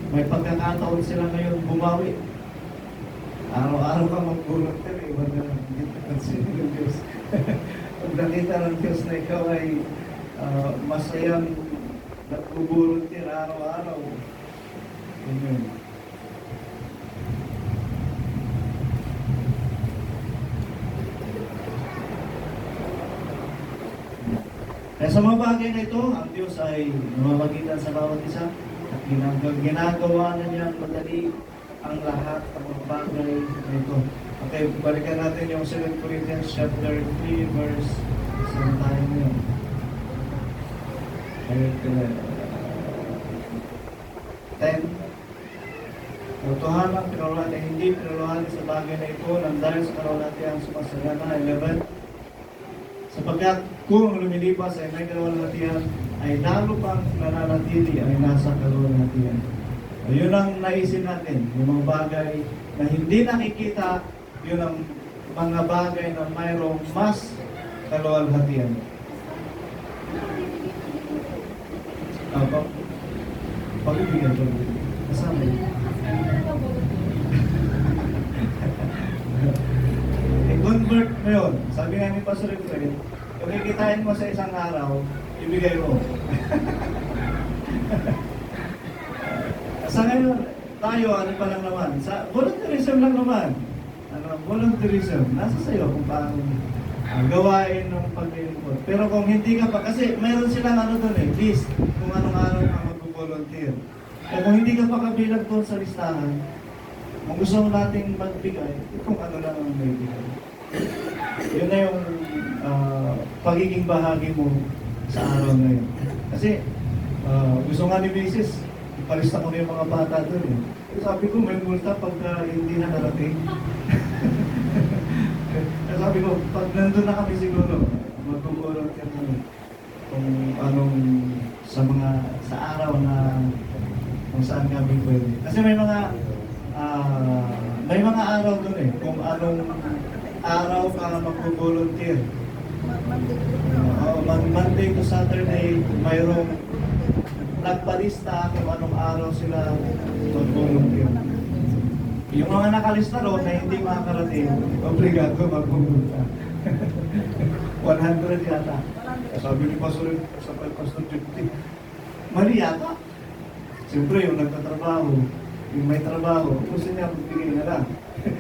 may pagkakataon sila ngayon bumawi. Araw-araw ka mag-volunteer, iba na hindi pansin ng Diyos. Pag nakita ng Diyos na ikaw ay masayang nag-volunteer araw-araw. Amen. Kaya sa mga bagay na ito, ang Diyos ay namamagitan sa bawat isa at ginagawa na niya madali ang lahat ng mga bagay na ito. Okay, balikan natin yung 2 Corinthians chapter 3 verse 7 tayo ngayon. Ayun, 10. Totohanan ang pinalulati, hindi pinalulati sa bagay na ito nang dahil sa kalulati ang sumasagana. 11. Sapagkat kung lumilipas ay may kalulatian, ay lalo pang nananatili ay nasa kalulatian. So, yun ang naisip natin, yung mga bagay na hindi nakikita, yun ang mga bagay na mayroong mas kalulatian. Pag-ibigyan ko. Kasama yun. I-convert mo yun. Sabi nga ni Pastor Efrain, kung kikitain mo sa isang araw, ibigay mo. Sa ngayon, tayo, ano pa lang naman? Sa volunteerism lang naman. Volunteerism. Nasa sa'yo kung paano gawain ng paglilingkod. Pero kung hindi ka pa, kasi mayroon silang doon list kung anong araw ka mag-volunteer. Kaya kung hindi ka pa kabilang doon sa listahan, kung gusto mo nating magbigay, kung ano lang ang may bigay. Yun na yung pagiging bahagi mo sa araw na yun. Kasi gusto nga ni Mrs. Ipalista ko na yung mga bata doon eh. Sabi ko may multa pagka hindi na narating. Sabi ko, pag nandun na kami siguro, mag-volunteer kami kung anong sa araw na kung saan kami pwede. Kasi may mga araw doon eh, kung anong araw ka mag-volunteer. Monday to Saturday, mayroong nagpalista kung anong araw sila mag-volunteer. Yung mga nakalista ron na hindi makakarating, obligado mag-volunteer. 100 yata. Sabi ni Pastor sa Pastor Jupiter, mali yata. Siyempre yung nagtatrabaho, yung may trabaho, gusto niya magbigay na lang.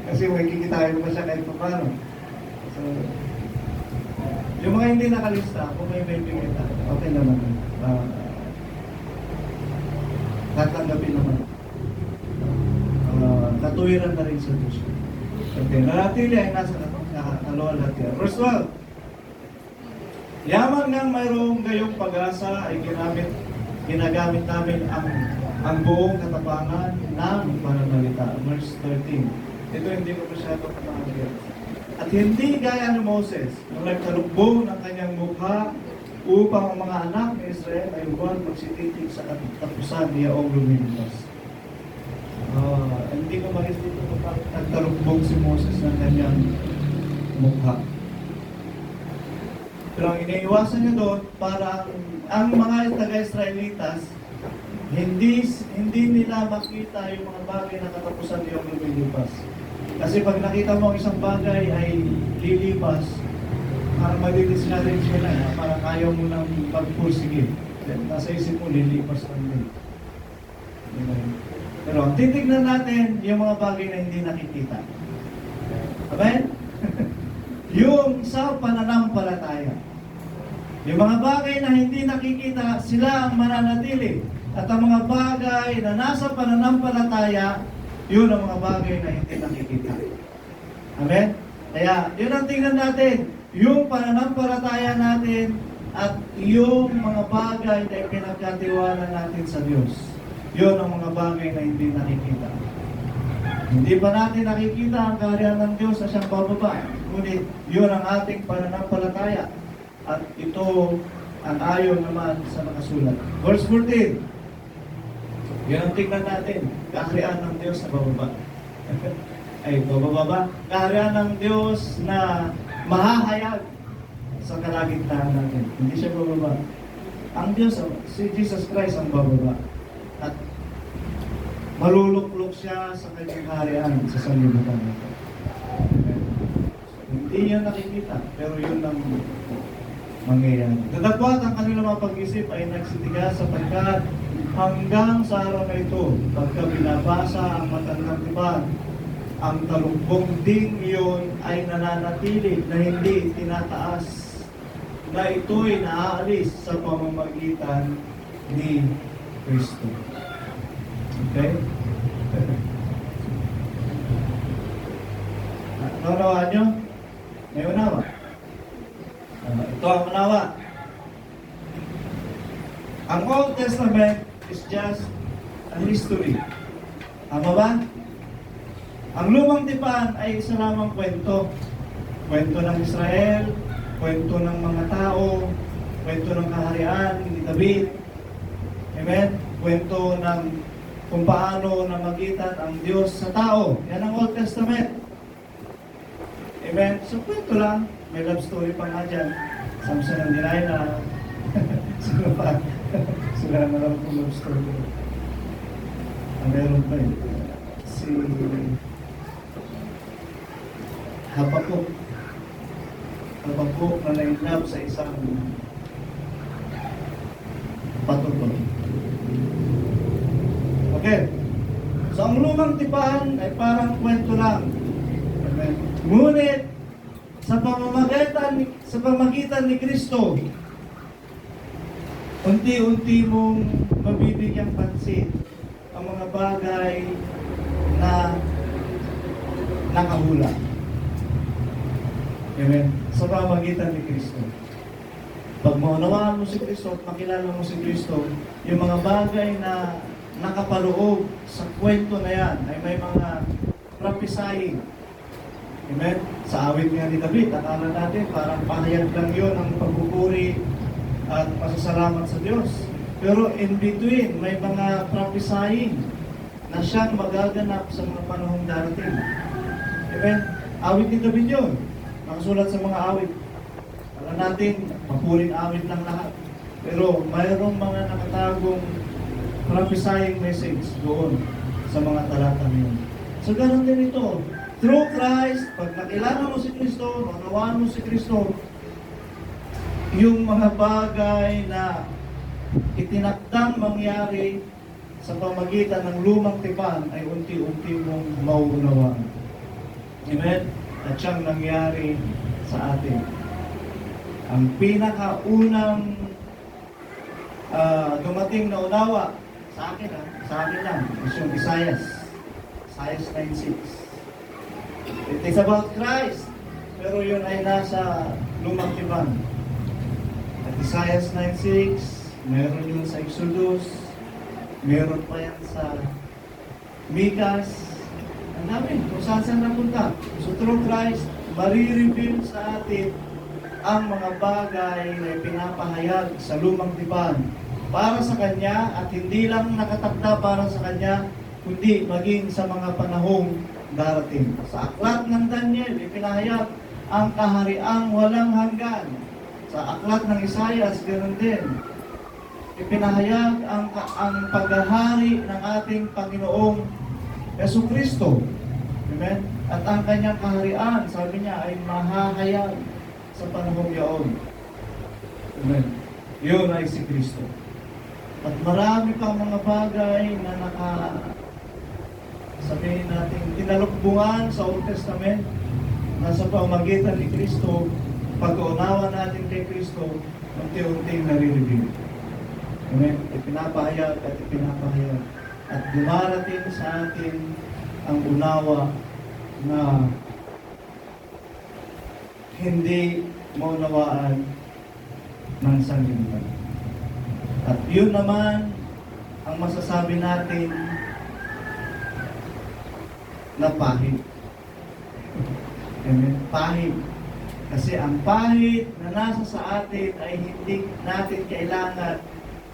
Kasi may kikitain mo siya kahit paano. So, yung mga hindi nakalista, kung may bigay na, okay naman. Tatanggapin naman. Katuwiran na rin sa Diyos. Okay, nanatili ay nasa kalulatian. Verse 12. Yaman ngang mayroong gayong pag-asa ay ginagamit namin ang buong katapangan ng pananalita. Verse 13. Ito hindi ko masyado kapangagyan. At hindi gaya ni Moses, nung nagkalubong ng kanyang mukha upang ang mga anak ni Israel ay huwag magsititig sa katapusan niyaong lumilipas. Hindi ko makita dito kung bakit nagtarugbog si Moses ng kanyang mukha. Pero ang iniiwasan niya doon, para ang mga taga-Israelitas, hindi nila makita yung mga bagay na katapusan niyong lumilipas. Kasi pag nakita mo ang isang bagay ay lilipas, parang madidiscourage ka na, parang ayaw mo nang pagpursige. Nasa isip mo, lilipas lang din. Pero titignan natin yung mga bagay na hindi nakikita. Amen? Yung sa pananampalataya. Yung mga bagay na hindi nakikita, sila ang mananatili. At ang mga bagay na nasa pananampalataya, yun ang mga bagay na hindi nakikita. Amen? Kaya, yun ang tingnan natin. Yung pananampalataya natin at yung mga bagay na pinagkatiwala natin sa Diyos. Yun ang mga bagay na hindi nakikita. Hindi pa natin nakikita ang kaharian ng Diyos sa siyang bababa. Ngunit yun ang ating pananampalataya. At ito ang ayon naman sa nakasulat. Verse 14. Yan ang tingnan natin. Kaharian ng Diyos na bababa. Ay, bababa ba? Kaharian ng Diyos na mahahayag sa kalagitnaan natin. Hindi siya bababa. Ang Diyos, si Jesus Christ ang bababa. At maluluklok siya sa kanyang kaharian sa sanlibutan nito. Hindi niya nakikita, pero yun ang mangyayari. Dadagwat ang kanilang mga pag-isip ay nagsitigas sapagkat hanggang sa araw na ito, pagka binabasa ang matandang tipan, ang talumpong ding iyon ay nananatili na hindi tinataas, na ito'y naaalis sa pamamagitan ni Kristo. Okay? Naunawaan nyo? May unawa? Ito ang unawa. Ang Old Testament is just a history. Tama ba? Ang lumang tipan ay isa lamang kwento. Kwento ng Israel, kwento ng mga tao, kwento ng kaharian ni David. Amen? Kwento ng kung paano namagitan ang Diyos sa tao. Yan ang Old Testament. Amen? So, kwento lang. May love story pa nga dyan. Samson and Delilah. Sila pa. Sila na lang kung love story. Meron pa eh. Si Habakuk. Habakuk na na-inlove sa isang patutol. Okay. So, ang lumang tipan ay parang kwento lang. Amen. Ngunit, sa pamamagitan ni Kristo, unti-unti mong mabibigyang pansin ang mga bagay na nakahula. Amen. Sa pamamagitan ni Kristo. Pag maunawaan mo si Kristo at makilala mo si Kristo, yung mga bagay na nakapaloob sa kwento na yan ay may mga prophesying. Amen? Sa awit nga ni David, akala natin parang pahayag lang yun ang pagpupuri at pasasalamat sa Diyos. Pero in between, may mga prophesying na siyang magaganap sa mga panahong darating. Amen? Awit ni David yun. Nakasulat sa mga awit. Alam natin, mapuring awit lang lahat. Pero mayroong mga nakatagong prophesying message doon sa mga talata niyon. So ganoon din ito. Through Christ, pag nakilala mo si Kristo, maunawaan mo si Kristo, yung mga bagay na itinakdang mangyari sa pamagitan ng lumang tipan ay unti-unti mong mauunawaan. Amen? At siyang nangyari sa atin. Ang pinakaunang dumating na unawa sa akin lang, is yung Isaiah 9:6. It is about Christ, pero yun ay nasa lumang tipan. At Isaiah 9:6, meron yun sa Exodus, meron pa yan sa Mikas. Ang dami, kung saan napunta. So through Christ, marireveal sa atin ang mga bagay na pinapahayag sa lumang tipan para sa Kanya at hindi lang nakatakda para sa Kanya, kundi maging sa mga panahong darating. Sa aklat ng Daniel, ipinahayag ang kahariang walang hanggan. Sa aklat ng Isaias, ganoon din. Ipinahayag ang paghahari ng ating Panginoong Jesucristo. Amen? At ang kanyang kaharian, sabi niya, ay mahahayag sa panahong yaon. Amen? Yun ay si Kristo. At marami pang mga bagay na sabihin natin, tinalukbungan sa Old Testament na sa pamagitan ni Kristo, pag-uunawa natin kay Kristo, unti-unting nare-reveal. Amen? Ipinapahayag at ipinapahayag. At dumarating sa atin ang unawa na hindi maunawaan ng sanlibutan. At yun naman ang masasabi natin na pahit. Amen? Pahit. Kasi ang pahit na nasa sa atin ay hindi natin kailangan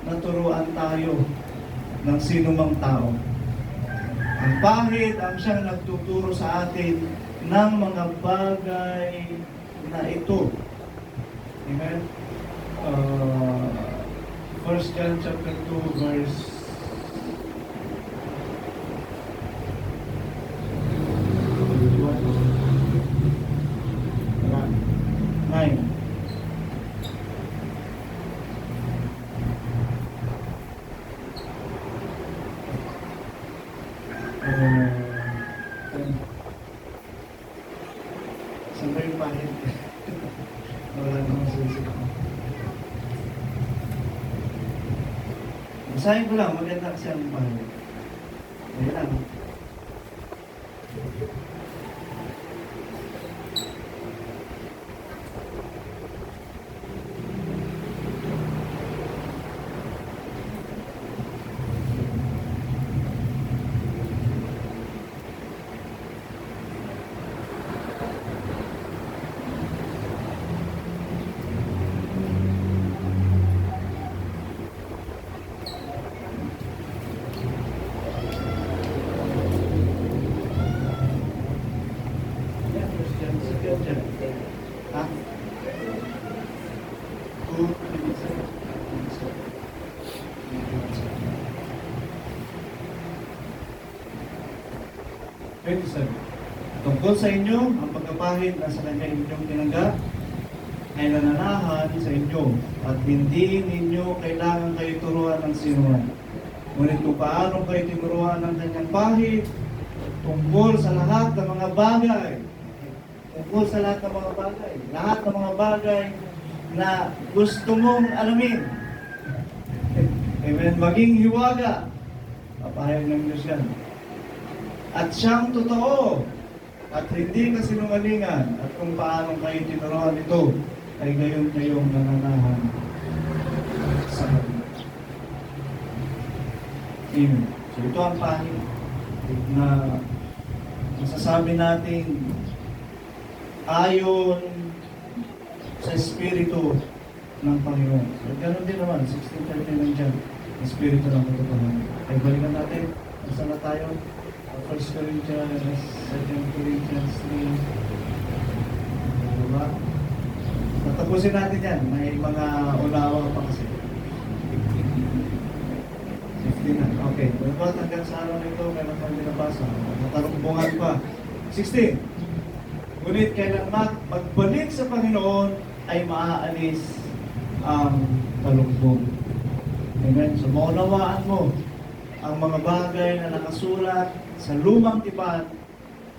na turuan tayo ng sinumang tao. Ang pahit ang siyang nagtuturo sa atin ng mga bagay na ito. Amen? 1 John chapter 2 verse 9. Saan ba yung pahit? Wala namang sulit. Basahin ko lang, maganda kasi ang pahit. Ayan lang. Ha? 27. Tungkol sa inyo, ang pagkapahid na sa kanya inyong tinanggap ay nananahan sa inyo at hindi ninyo kailangan kayo turuan ng sinuman. Ngunit kung paano kayo tinuruan ng kanyang pahid tungkol sa lahat ng mga bagay, lahat ng mga bagay na gusto mong alamin. Amen. Maging hiwaga. Papahayag ng Diyos yan. At siyang totoo at hindi kasinungalingan at kung paano kayo tinuruan ito ay gayon kayong nananahan sa Kanya. Amen. So ito ang pahid na masasabi natin ayon sa Espiritu ng Panginoon. So, ganoon din naman, 16:30 lang dyan, Espiritu ng katotohanan. Ay balikan natin, saan na tayo? 1 Corinthians, 2 Corinthians 3. Diba? Tatapusin natin yan, may mga unawa pa kasi. 15 na, okay. Diba, hanggang sa araw nito, meron pang binabasa. Matalukbungan pa. 16. Ngunit kailan magbalik sa Panginoon ay maaalis ang talukbong. Amen? So maunawaan mo ang mga bagay na nakasulat sa lumang tipan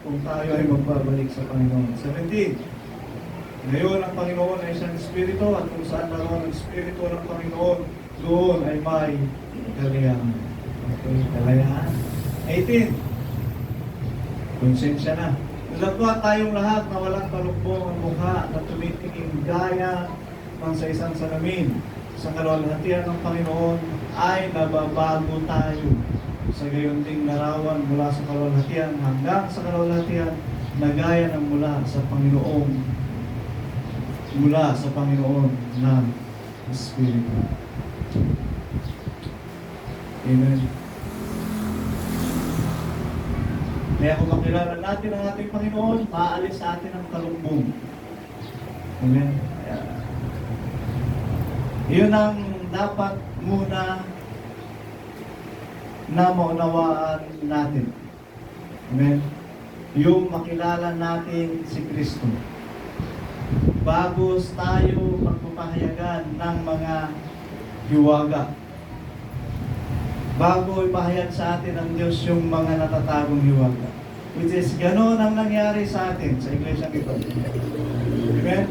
kung tayo ay magbabalik sa Panginoon. 17. Ngayon ang Panginoon ay isang Espiritu at kung saan naroon ang Espiritu ng Panginoon, doon ay may kaliyahan. Okay, kaliyahan. 18. Konsensya na. Nalagwa tayong lahat na walang talukbong ang mukha na tumitingin gaya ng sa isang salamin. Sa kalwalhatian ng Panginoon ay nababago tayo. Sa gayon ding larawan mula sa kalwalhatian hanggang sa kalwalhatian na gaya ng mula sa Panginoong mula sa Panginoon ng Espiritu. Amen. Kaya kung makilala natin ang ating Panginoon, maalis sa atin ang talukbong. Amen. Kaya, yun ang dapat muna na maunawaan natin. Amen. Yung makilala natin si Kristo. Bago tayo magpapahayagan ng mga hiwaga. Bago ipahayag sa atin ng Diyos yung mga natatagong hiwaga. Which is, gano'n ang nangyari sa atin sa iglesia ito. Amen?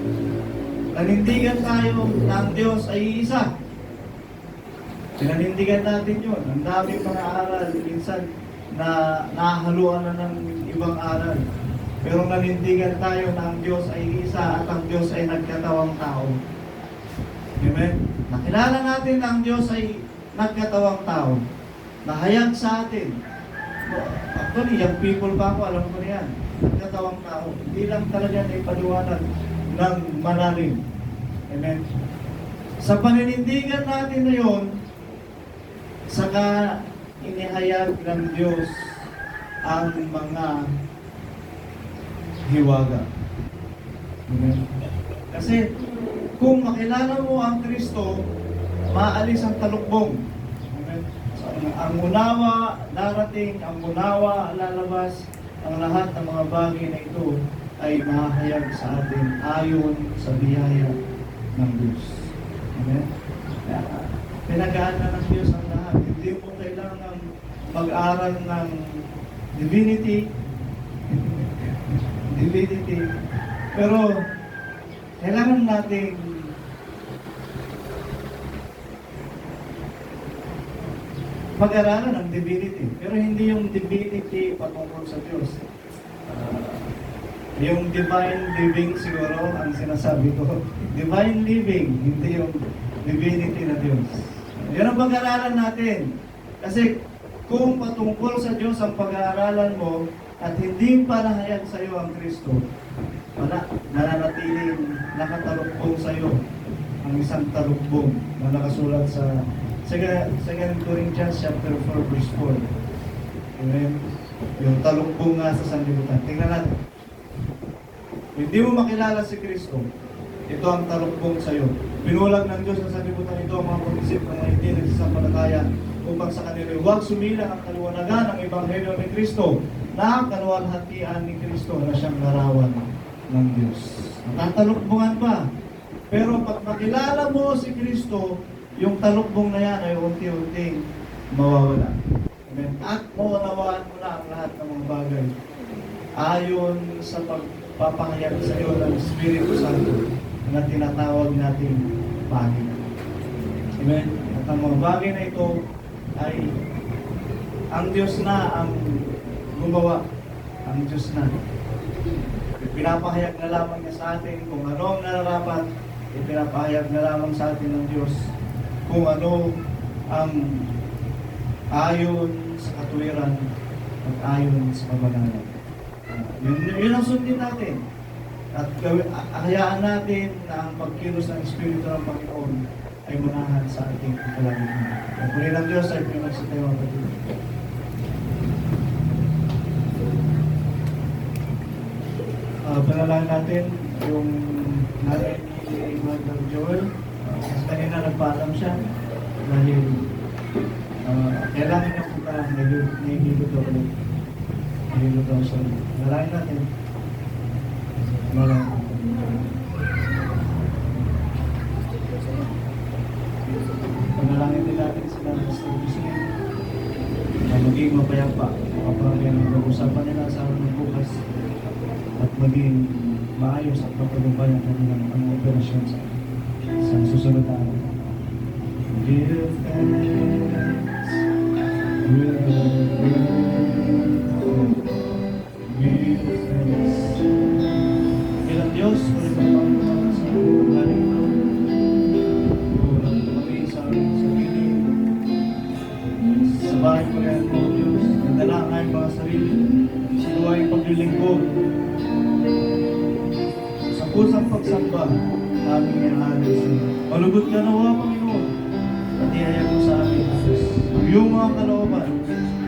Nanindigan tayo na ang Diyos ay isa. Pinanindigan natin yun. Ang daming mga aral, minsan na nahaluan na ng ibang aral. Pero nanindigan tayo na ang Diyos ay isa at ang Diyos ay nagkatawang tao. Amen? Nakilala natin na ang Diyos ay nagkatawang tao. Nahayag sa atin. Actually, young people pa ako, alam ko na yan. Nagkatawang tao. Hindi lang talaga na ipaliwanag ng malalim. Amen? Sa paninindigan natin na yun, saka inihayag ng Diyos ang mga hiwaga. Amen? Kasi kung makilala mo ang Kristo, maalis ang talukbong. Amen? So, ang unawa darating, ang unawa lalabas, ang lahat ng mga bagay na ito ay mahahayag sa atin ayon sa biyaya ng Diyos. Amen? Pinagaan na ng Diyos ang lahat. Hindi mo kailangan mag-aral ng divinity. Pero kailangan nating mag-aralan ng divinity. Pero hindi yung divinity patungkol sa Diyos. Yung divine living siguro ang sinasabi ko. Divine living, hindi yung divinity na Diyos. Yan ang pag-aaralan natin. Kasi kung patungkol sa Diyos ang pag-aaralan mo at hindi pa nahayag sa iyo ang Kristo, wala, nananatiling nakatalukbong sa iyo ang isang talukbong na nakasulat sa 2 Corinthians chapter 4 verse 4. Amen? Yung talukbong nga sa sanlibutan. Tingnan natin. Hindi mo makilala si Kristo, ito ang talukbong sa iyo. Pinulag ng Diyos sa sanlibutan ito ang mga pag-isip ng mga hindi nagsasampalataya upang sa kanila huwag sumilang ang kaliwanagan ng Ebanghelyo ni Kristo na ang kaluwalhatian ni Kristo na siyang larawan ng Diyos. Natatalukbungan pa. Pero pag makilala mo si Kristo, yung talukbong na yan ay unti-unting mawawala. Amen. At maunawaan mo na ang lahat ng mga bagay ayon sa pagpapahayag sa iyo ng Espiritu Santo na tinatawag nating Panginoon. Amen. At ang mga bagay na ito ay ang Diyos na ang gumawa. Ang Diyos na. Pinapahayag na lamang niya sa atin kung ano ang nararapat, ipinapahayag na lamang sa atin ng Diyos kung ano ang ayon sa katuwiran at ayon sa kabanalan. Yun ang sundin natin. At hayaan natin na ang pagkilos ng Espiritu ng Panginoon ay manahan sa ating kalagayan. Ang puli ng Diyos ay pinagsitayo ang patuloy. Panalangin natin yung nanay ni Mother Joel. Kasi kanina nagpaalam siya dahil kailangan niya punta nahihilo daw ulit. Nahihilo daw siya. Panalangin natin. Panalangin. Panalangin din natin sila sa Muslim na maging mapayapa kapag yan ang pag-usapan nila sa araw ng bukas at maging maayos at mapagubay ang kanilang mga operasyon sa susunod na araw. Give thanks with the give thanks. Bilang Diyos, pagpapagawa sa galing ito, kulang kami sa sarili, sa bahay ko yan po Diyos, nagdala ang aming mga sarili, sa luwang paglilingkod, sa pusang pagsamba, naming inaalay sa iyo. Malugod ka nawa, Panginoon, at ihayag mo sa amin ang iyong mga kalooban,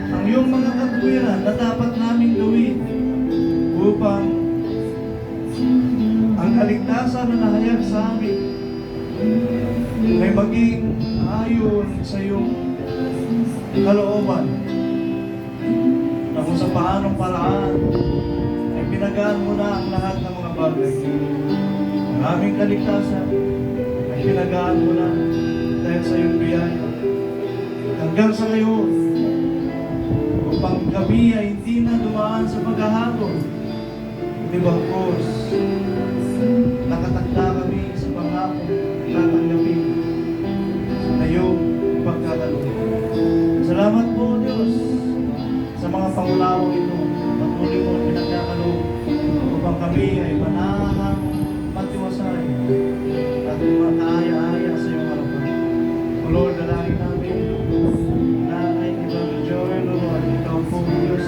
ang iyong mga katuwiran na dapat namin gawin upang ang kaligtasan na nahayag sa amin ay maging ayon sa iyong kalooban, na kung sa paanong paraan ay pinagaan mo na ang lahat ng mga bagay. Ang aming kaligtasan ay pinagaan mo na dahil sa iyong biyaya. Hanggang sa ngayon, upang kami ay hindi na dumaan sa paghahabol, hindi bagkos nakatakda kami sa pangako tatanggapin sa iyong pagkakaloob. Salamat po, Diyos, sa mga pangulawang ito. Patuloy mo pinagkakaloob upang kami ay manahang matiwasay at makaaya-aya sa iyong harapan. O Lord, dalangin namin na ay ibang joy, Lord, ikaw po, Diyos,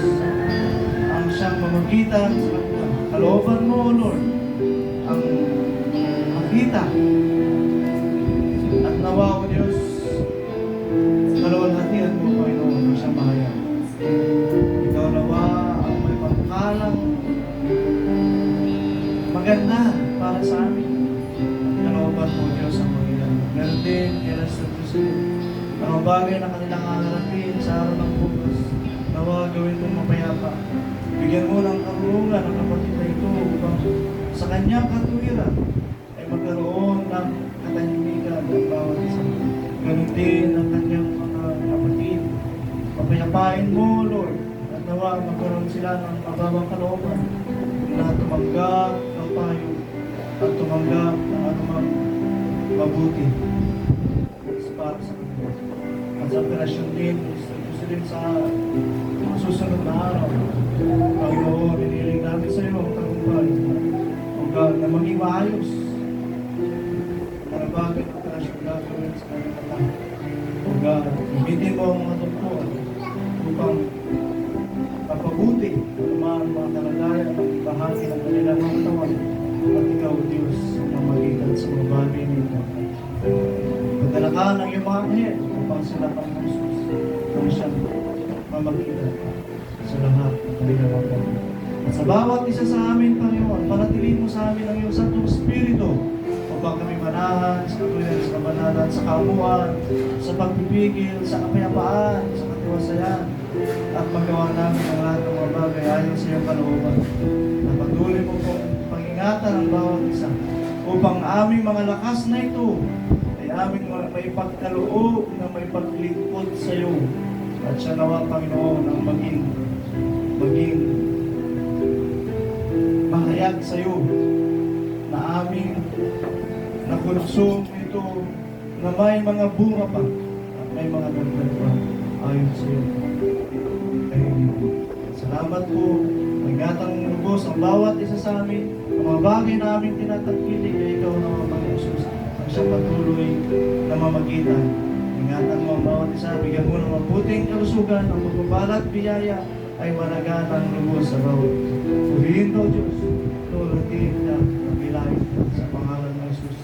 ang siyang mamagitan sa kanila. Kalooban mo, O Lord, ang makita at nawa, O Diyos, kalawalhatian mo, Panginoon, ang siyang mahayag. Ikaw nawa ang may pangkalang maganda para sa amin. Kalooban mo, Diyos, ang magilang. Meron din, kailan sa Diyos, ang bagay na kanilang haharapin sa araw ng bukas, nawa gawin mong mapayapa. Bigyan mo ng karunungan ang kapatid na ito upang sa kanyang katuwiran ay magkaroon ng katahimikan ng bawat isa. Ganun din ang kanyang mga kapatid. Papayapain mo, Lord, at nawa magkaroon sila ng mababang kalooban na tumanggap ng payo at tumanggap ng anumang mabuti para sa kanila. At sa operasyon din, gusto din sa susunod na araw, Panginoon, iniling namin sa iyo ang tagumpay. O God, na maging maayos. Para bagay ang operasyon gagawin sa kanyang katang. O God, gamitin mo ang mga doktor upang papabuti ang mga kalagayan at bahagi ng kanilang mga katawan. At ikaw, Diyos, ang magitan sa mga bagay nito. Magdala ka ng iyong mga anghel upang sila pang Jesus kung siyang mamagitan sa lahat ng kanilang mga bagay. At sa bawat isa sa amin, Panginoon, panatiliin mo sa amin ang iyong Santong Espiritu upang kami manahan sa katuloyan, sa kabanalan, sa kaumuan, sa pagpipigil, sa kapayapaan, sa katiwasayan, at magawa namin ang lahat ng mga bagay ayon sa iyong kalooban. Na patuloy mo pong pangingatan ang bawat isa upang aming mga lakas na ito ay aming maipagkaloob na maipaglingkod sa iyo. At siya nawa, Panginoon, ang maging mahayag sa iyo na aming nakulusong ito na may mga bunga pa at may mga dagdag pa ayon sa iyo. Salamat po. Magatang lubos ang bawat isa sa amin. Ang mga bagay na aming tinatangkilik ay ikaw na mga Jesus ang siyang patuloy na mamagitan. Ingatan mo ang bawat isa. Bigyan mo ng mabuting kalusugan. Ang pagpapalat biyaya ay managanang lubos sa bawat. Purihin daw Diyos. Tulatin na kapilahin sa pangalan ng Jesus.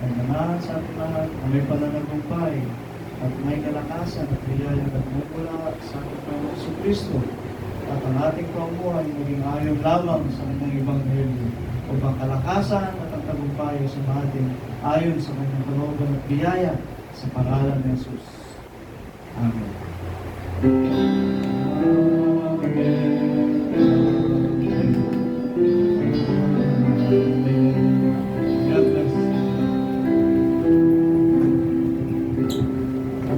ay manahan sa ating lahat na may pananagumpay at may kalakasan at biyaya at mula sa ating Panginoon Kristo at ang ating pamumuhay maging ayon lamang sa kanyang Ebanghelyo upang kalakasan at ang tagumpay sa atin ayon sa kanyang kalooban at biyaya sa pangalan ni Jesus. Amen.